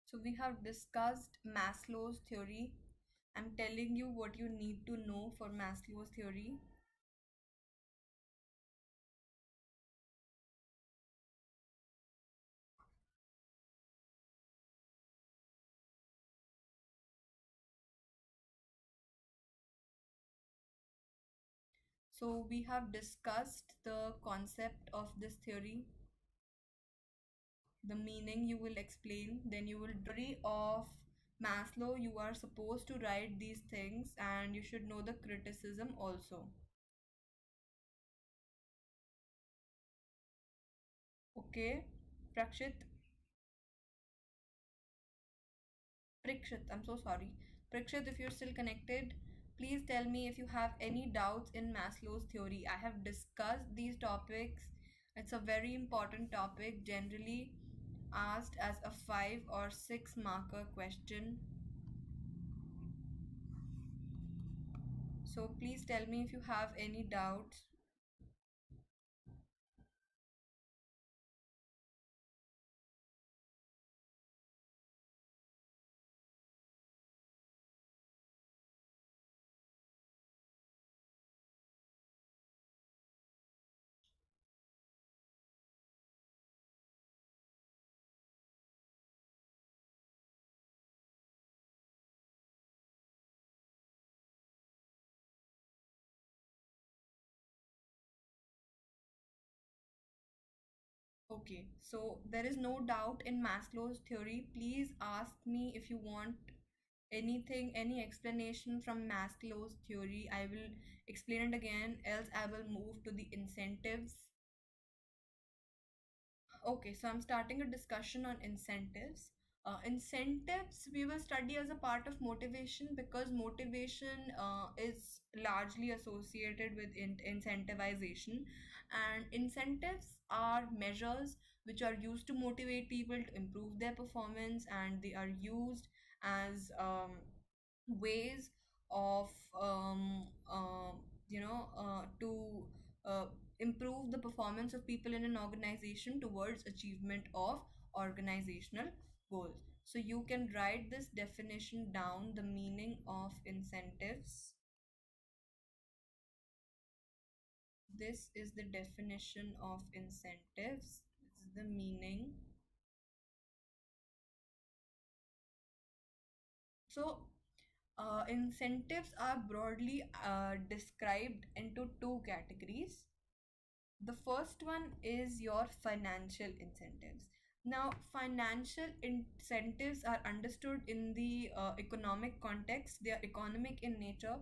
So we have discussed Maslow's theory. I'm telling you what you need to know for Maslow's theory. So we have discussed the concept of this theory, the meaning you will explain, then you will theory of Maslow. You are supposed to write these things and you should know the criticism also. Okay, Prakshit, Prikshit, I'm so sorry. Prikshit, if you're still connected, please tell me if you have any doubts in Maslow's theory. I have discussed these topics. It's a very important topic, generally asked as a 5 or 6 marker question. So please tell me if you have any doubts. Okay, so there is no doubt in Maslow's theory. Please ask me if you want anything, any explanation from Maslow's theory. I will explain it again, else I will move to the incentives. Okay, so I'm starting a discussion on incentives. Incentives we will study as a part of motivation, because motivation is largely associated with incentivization, and incentives are measures which are used to motivate people to improve their performance, and they are used as ways of to uh, improve the performance of people in an organization towards achievement of organizational goals. So you can write this definition down, the meaning of incentives. This is the definition of incentives. This is the meaning. So incentives are broadly described into two categories. The first one is your financial incentives. Now, financial incentives are understood in the economic context. They are economic in nature.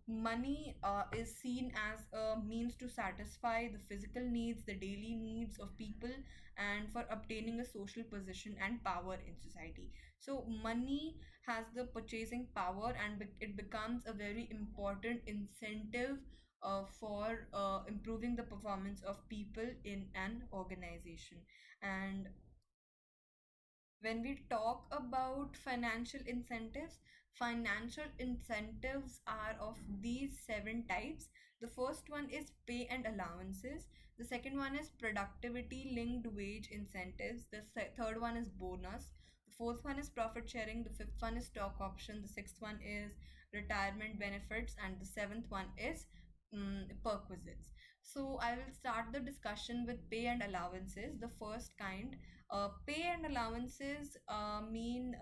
Money is seen as a means to satisfy the physical needs, the daily needs of people, and for obtaining a social position and power in society. So, money has the purchasing power, and it becomes a very important incentive for improving the performance of people in an organization. And when we talk about financial incentives are of these seven types. The first one is pay and allowances. The second one is productivity linked wage incentives. The third one is bonus. The fourth one is profit sharing. The fifth one is stock option. The sixth one is retirement benefits. And the seventh one is perquisites. So I will start the discussion with pay and allowances. The first kind, pay and allowances mean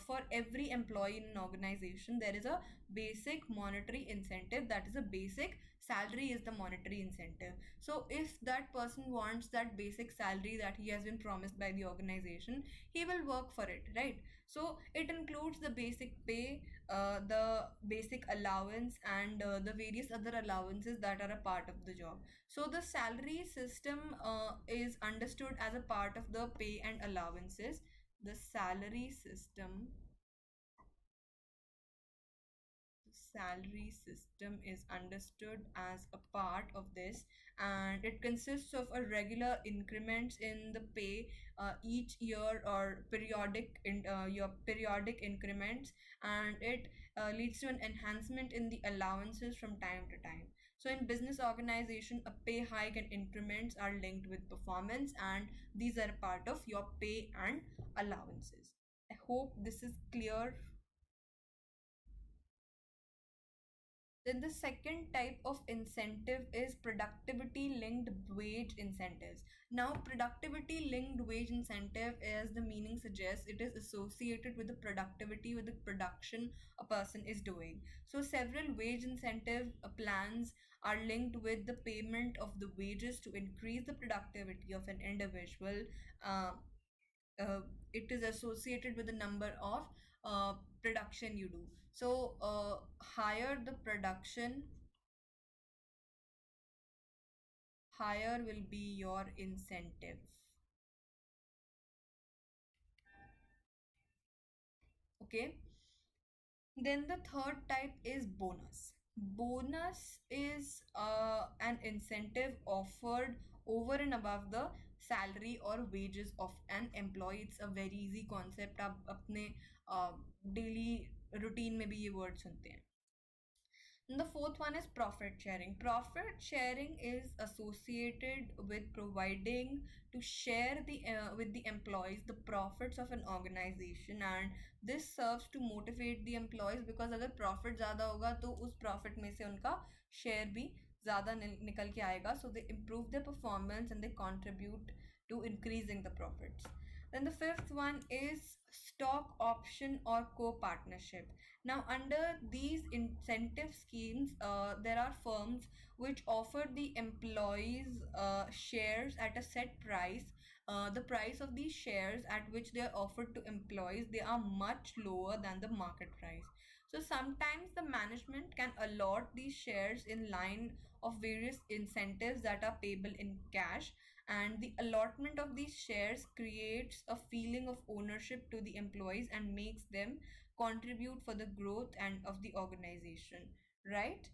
for every employee in an organization, there is a basic monetary incentive. That is a basic salary, is the monetary incentive. So if that person wants that basic salary that he has been promised by the organization, he will work for it, right? So it includes the basic pay, the basic allowance, and the various other allowances that are a part of the job. So the salary system is understood as a part of the pay and allowances. The salary system, salary system is understood as a part of this, and it consists of a regular increments in the pay each year, or your periodic increments, and it leads to an enhancement in the allowances from time to time. So in business organization, a pay hike and increments are linked with performance, and these are a part of your pay and allowances. I hope this is clear. Then the second type of incentive is productivity linked wage incentives. Now, productivity linked wage incentive, as the meaning suggests, it is associated with the productivity, with the production a person is doing. So, several wage incentive plans are linked with the payment of the wages to increase the productivity of an individual. Uh, uh, it is associated with the number of production you do. So higher the production, higher will be your incentive. Okay. Then the third type is bonus. Bonus is an incentive offered over and above the salary or wages of an employee. It's a very easy concept. आप अपने daily routine में भी ये word सुनते हैं. And the fourth one is profit sharing. Profit sharing is associated with providing to share the with the employees the profits of an organization, and this serves to motivate the employees, because अगर profit ज़्यादा होगा तो उस profit में से उनका share भी ज़्यादा निकल के आएगा, so they improve their performance and they contribute to increasing the profits. Then the fifth one is stock option or co-partnership. Now, under these incentive schemes, there are firms which offer the employees shares at a set price. The price of these shares at which they are offered to employees, they are much lower than the market price. So sometimes the management can allot these shares in line of various incentives that are payable in cash, and the allotment of these shares creates a feeling of ownership to the employees and makes them contribute for the growth and of the organization, right?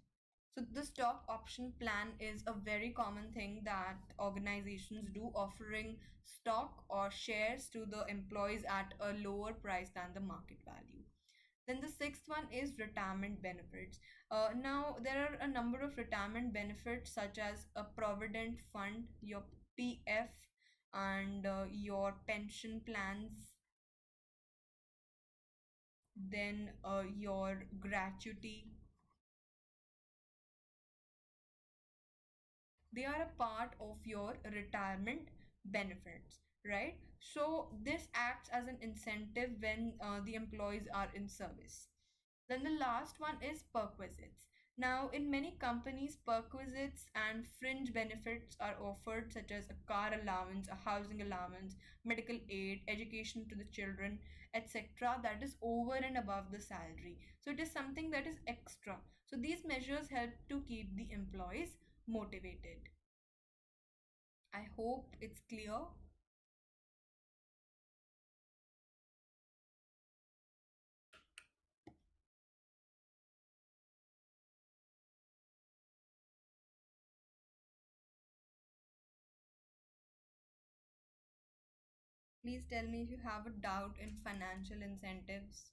So the stock option plan is a very common thing that organizations do, offering stock or shares to the employees at a lower price than the market value. Then the sixth one is retirement benefits. Now, there are a number of retirement benefits such as a provident fund, your PF, and your pension plans, then your gratuity. They are a part of your retirement benefits, right? So this acts as an incentive when the employees are in service. Then the last one is perquisites. Now, in many companies, perquisites and fringe benefits are offered, such as a car allowance, a housing allowance, medical aid, education to the children, etc., that is over and above the salary. So, it is something that is extra. So, these measures help to keep the employees motivated. I hope it's clear. Please tell me if you have a doubt in financial incentives.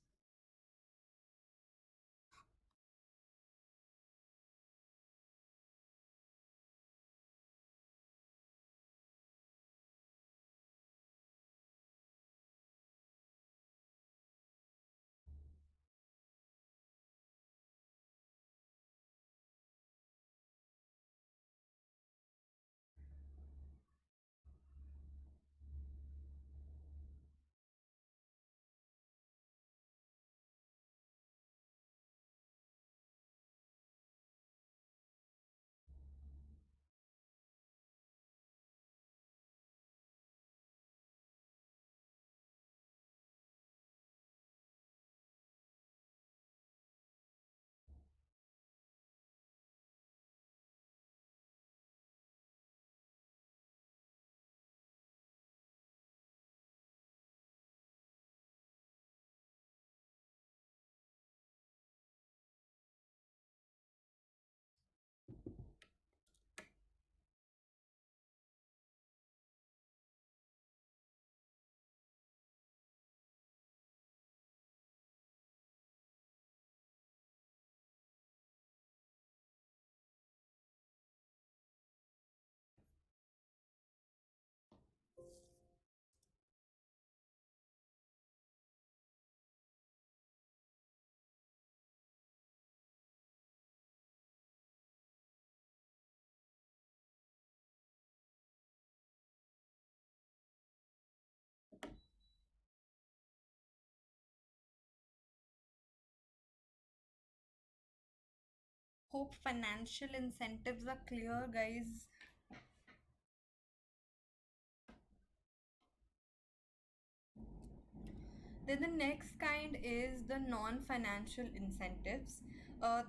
hope financial incentives are clear, guys. Then the next kind is the non-financial incentives.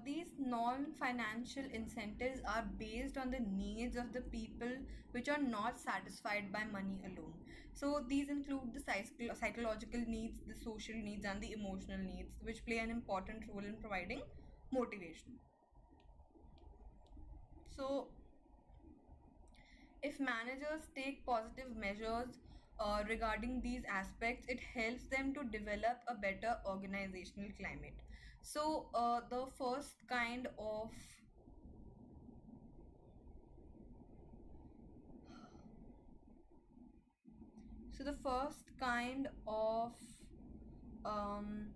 These non-financial incentives are based on the needs of the people which are not satisfied by money alone. So these include the psychological needs, the social needs, and the emotional needs, which play an important role in providing motivation. So if managers take positive measures regarding these aspects, it helps them to develop a better organizational climate. So the first kind of so the first kind of um,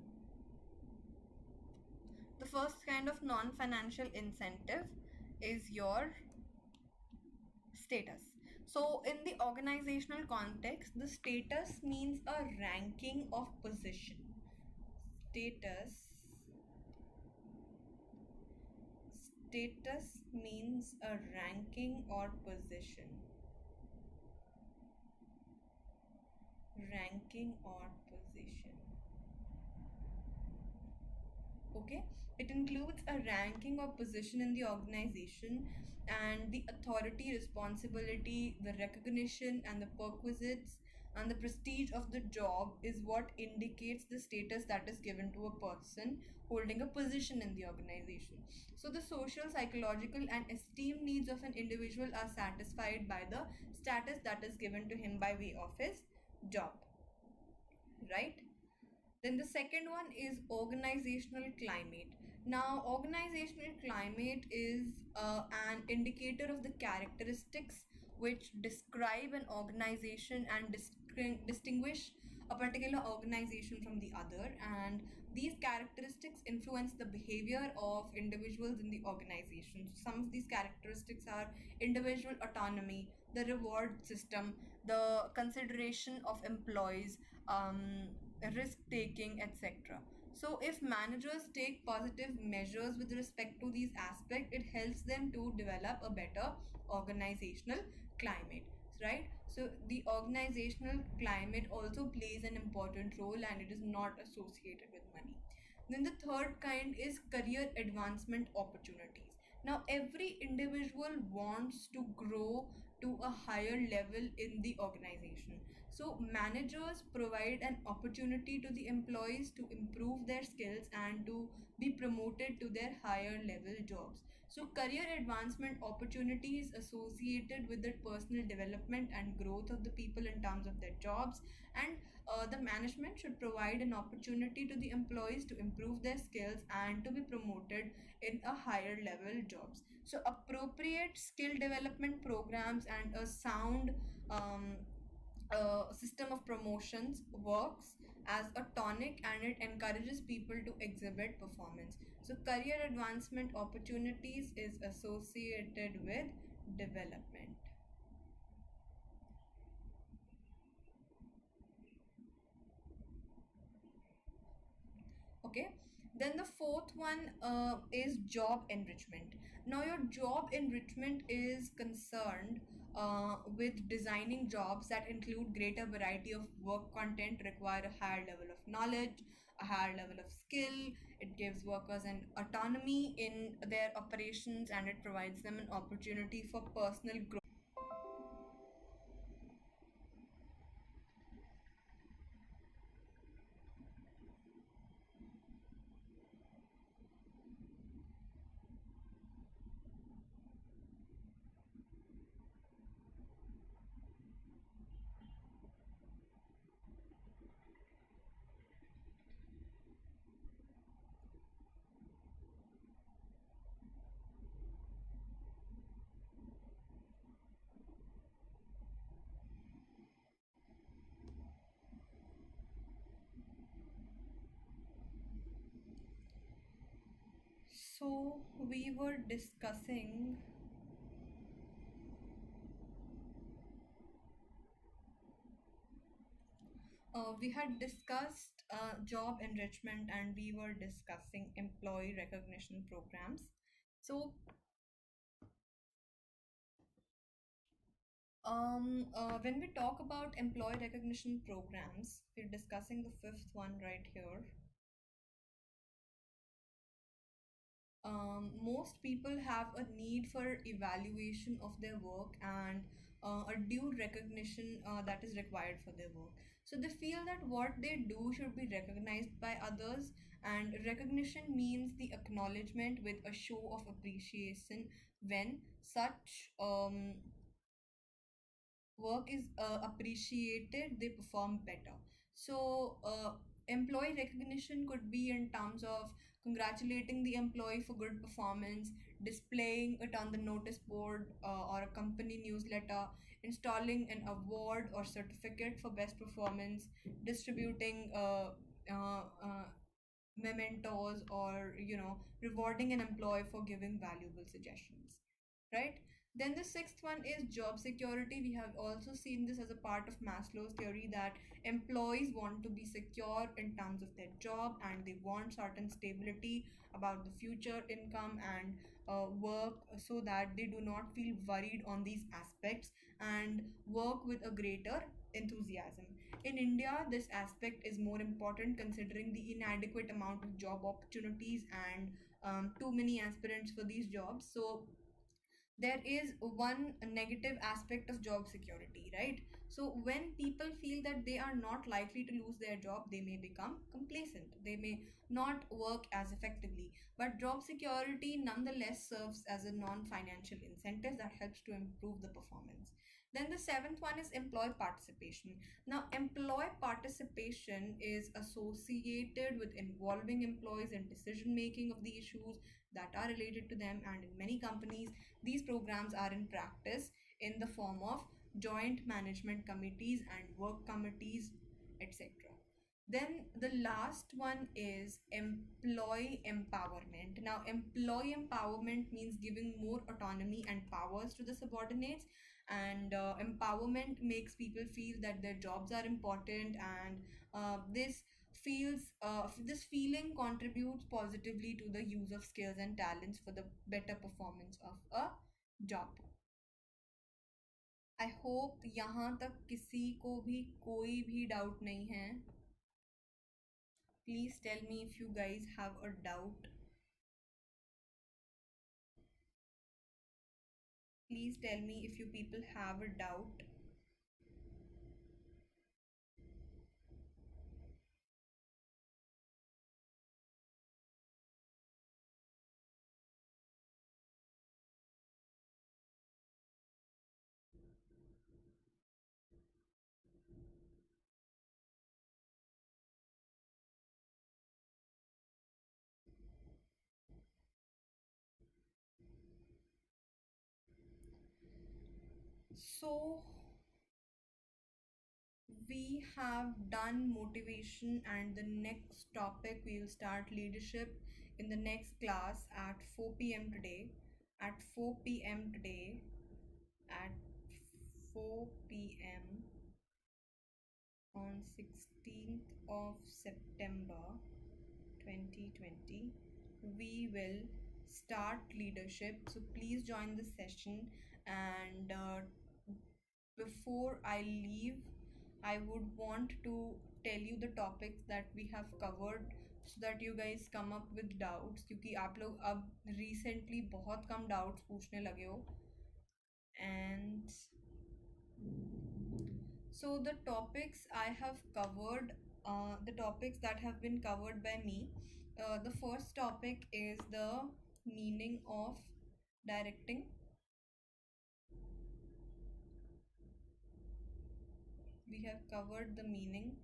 the first kind of non-financial incentive is your status. So in the organizational context, the status means a ranking of position. Status means a ranking or position. Ranking or position. Okay, it includes a ranking or position in the organization, and the authority, responsibility, the recognition, and the perquisites and the prestige of the job is what indicates the status that is given to a person holding a position in the organization. So the social, psychological, and esteem needs of an individual are satisfied by the status that is given to him by way of his job, right? Then the second one is organizational climate. Now, organizational climate is an indicator of the characteristics which describe an organization and distinguish a particular organization from the other. And these characteristics influence the behavior of individuals in the organization. So some of these characteristics are individual autonomy, the reward system, the consideration of employees, risk taking, etc. So if managers take positive measures with respect to these aspects, it helps them to develop a better organizational climate, right? So the organizational climate also plays an important role, and it is not associated with money. Then the third kind is career advancement opportunities. Now every individual wants to grow to a higher level in the organization. So managers provide an opportunity to the employees to improve their skills and to be promoted to their higher level jobs. So career advancement opportunities associated with the personal development and growth of the people in terms of their jobs, and the management should provide an opportunity to the employees to improve their skills and to be promoted in a higher level jobs. So appropriate skill development programs and a sound system of promotions works as a tonic, and it encourages people to exhibit performance. So career advancement opportunities is associated with development. Okay, then the fourth one is job enrichment. Now your job enrichment is concerned with designing jobs that include greater variety of work content, require a higher level of knowledge, a higher level of skill. It gives workers an autonomy in their operations, and it provides them an opportunity for personal growth. So we were discussing we had discussed job enrichment, and we were discussing employee recognition programs. So, when we talk about employee recognition programs, we're discussing the fifth one right here. Most people have a need for evaluation of their work and a due recognition that is required for their work. So they feel that what they do should be recognized by others, and recognition means the acknowledgement with a show of appreciation when such work is appreciated, they perform better. So, employee recognition could be in terms of congratulating the employee for good performance, displaying it on the notice board or a company newsletter, installing an award or certificate for best performance, distributing mementos, or rewarding an employee for giving valuable suggestions, right? Then the sixth one is job security. We have also seen this as a part of Maslow's theory that employees want to be secure in terms of their job, and they want certain stability about the future income and work, so that they do not feel worried on these aspects and work with a greater enthusiasm. In India, this aspect is more important considering the inadequate amount of job opportunities and too many aspirants for these jobs. So there is one negative aspect of job security, right? So when people feel that they are not likely to lose their job, they may become complacent, they may not work as effectively. But job security nonetheless serves as a non-financial incentive that helps to improve the performance. Then the seventh one is employee participation. Now, employee participation is associated with involving employees in decision making of the issues that are related to them, and in many companies these programs are in practice in the form of joint management committees and work committees, etc. Then the last one is employee empowerment. Now, employee empowerment means giving more autonomy and powers to the subordinates, and empowerment makes people feel that their jobs are important, and this feeling contributes positively to the use of skills and talents for the better performance of a job. I hope यहाँ तक किसी को भी कोई भी doubt नहीं है. Please tell me if you guys have a doubt. Please tell me if you people have a doubt. So we have done motivation, and the next topic we will start leadership in the next class at 4 p.m. today. At 4 p.m. today, at 4 p.m. on 16th of September 2020, we will start leadership. So please join the session, and before I leave, I would want to tell you the topics that we have covered so that you guys come up with doubts, क्योंकि आप लोग अब recently बहुत कम doubts पूछने लगे हो. And so the topics I have covered, the topics that have been covered by me, the first topic is the meaning of directing. We have covered the meaning.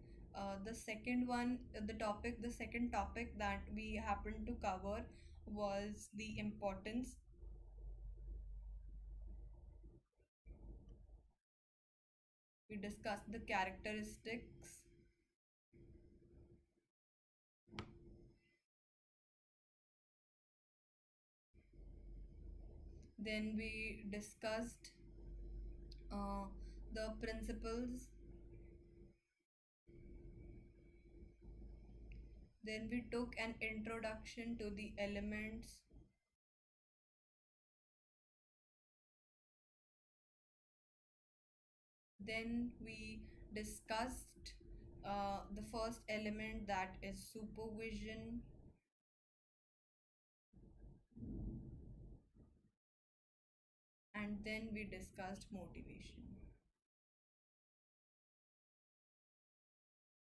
The second one, the second topic that we happened to cover was the importance. We discussed the characteristics. Then we discussed the principles. Then we took an introduction to the elements Then we discussed the first element, that is supervision, and then we discussed motivation.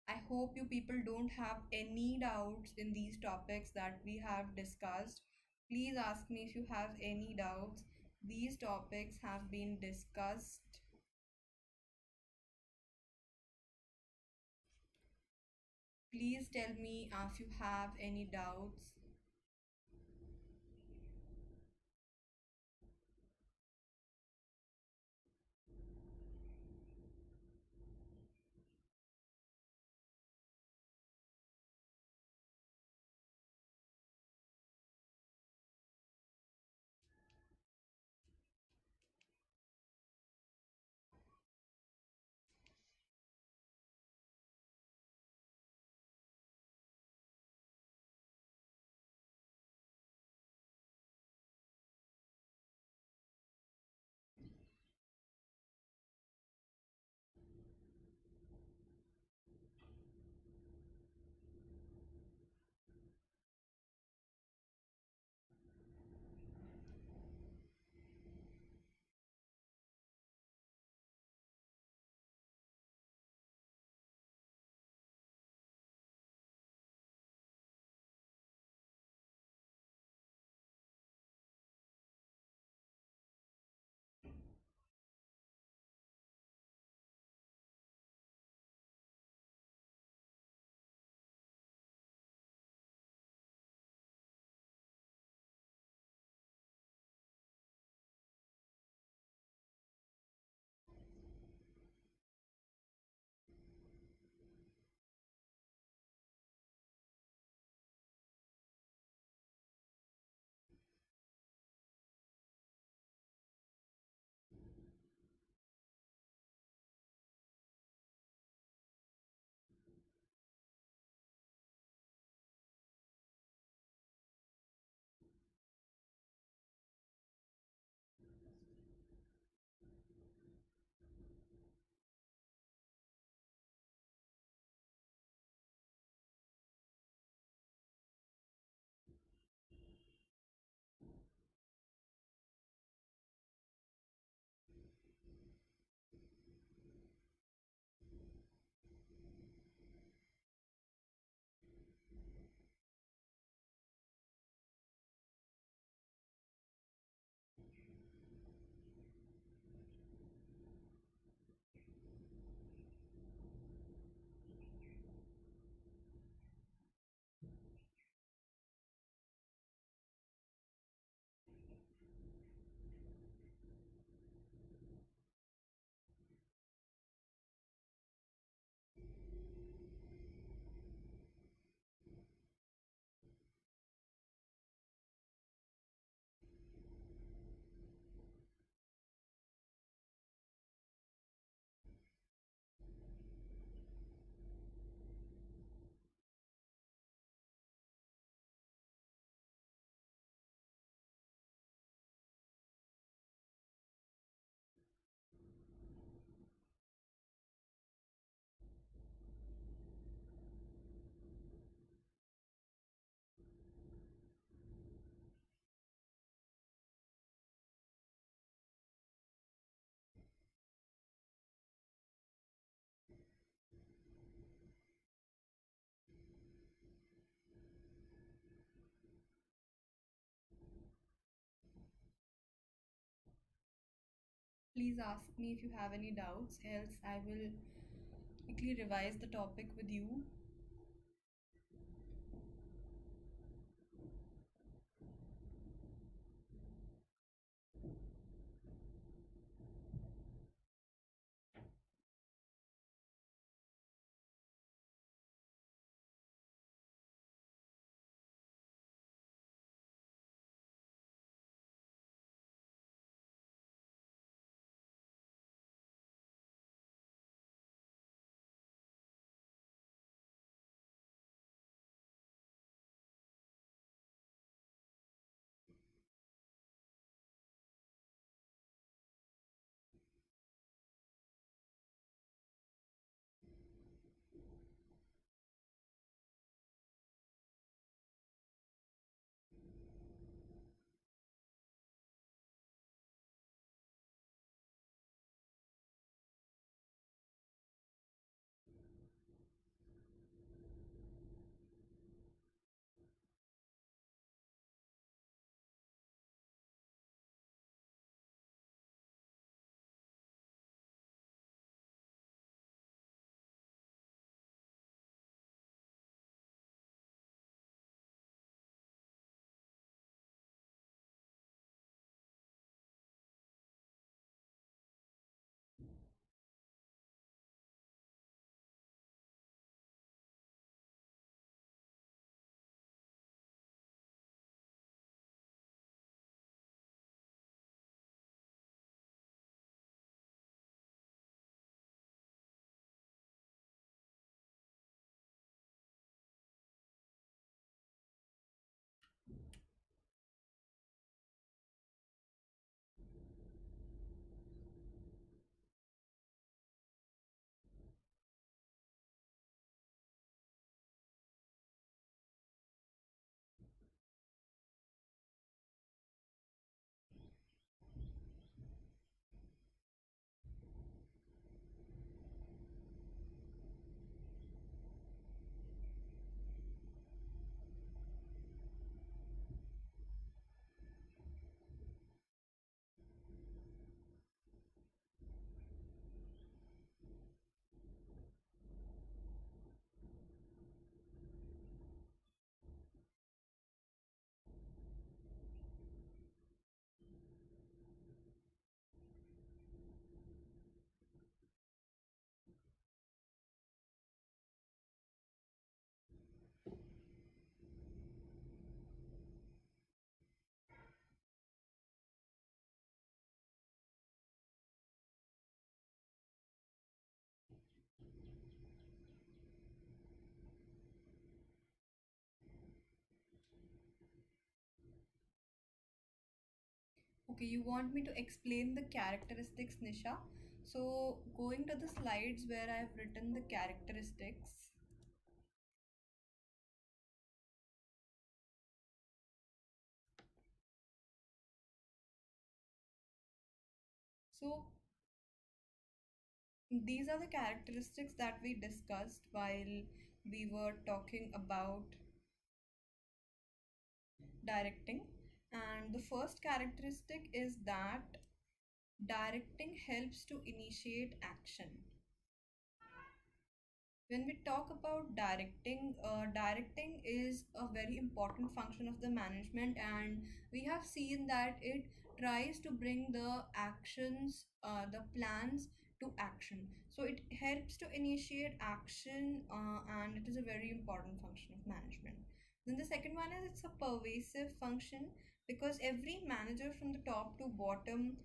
I hope you people don't have any doubts in these topics that we have discussed. Please ask me if you have any doubts. These topics have been discussed. Please tell me if you have any doubts. Please ask me if you have any doubts, else I will quickly revise the topic with you. Okay, you want me to explain the characteristics, Nisha? So, going to the slides where I have written the characteristics. So, these are the characteristics that we discussed while we were talking about directing. And the first characteristic is that directing helps to initiate action. When we talk about directing, directing is a very important function of the management, and we have seen that it tries to bring the actions, the plans to action. So it helps to initiate action, and it is a very important function of management. Then the second one is it's a pervasive function, because every manager from the top to bottom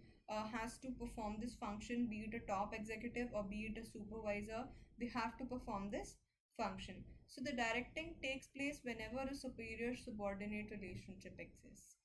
has to perform this function, be it a top executive or be it a supervisor. They have to perform this function. So the directing takes place whenever a superior subordinate relationship exists.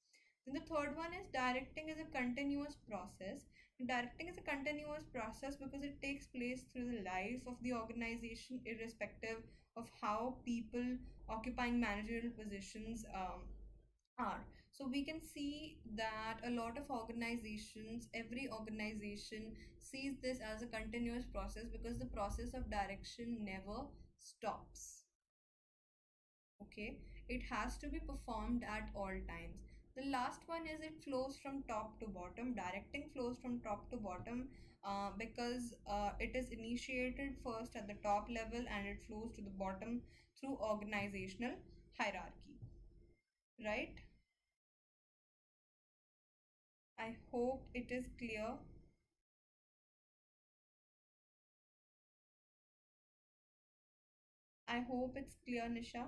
Then the third one is directing is a continuous process. Directing is a continuous process because it takes place through the life of the organization, irrespective of how people occupying managerial positions are. So we can see that a lot of organizations, every organization sees this as a continuous process because the process of direction never stops. Okay, it has to be performed at all times. The last one is it flows from top to bottom. Directing flows from top to bottom because it is initiated first at the top level and it flows to the bottom through organizational hierarchy, right? I hope it is clear. I hope it's clear, Nisha.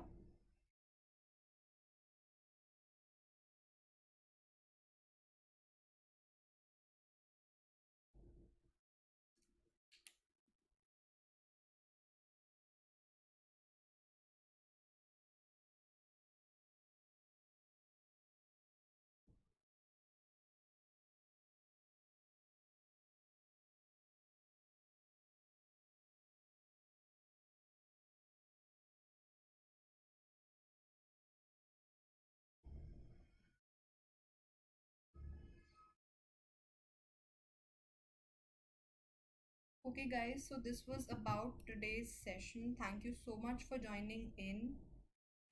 Okay, guys, so this was about today's session. Thank you so much for joining in.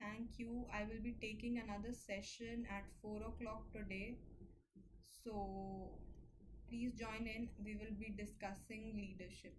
Thank you. I will be taking another session at 4 o'clock today. So please join in. We will be discussing leadership.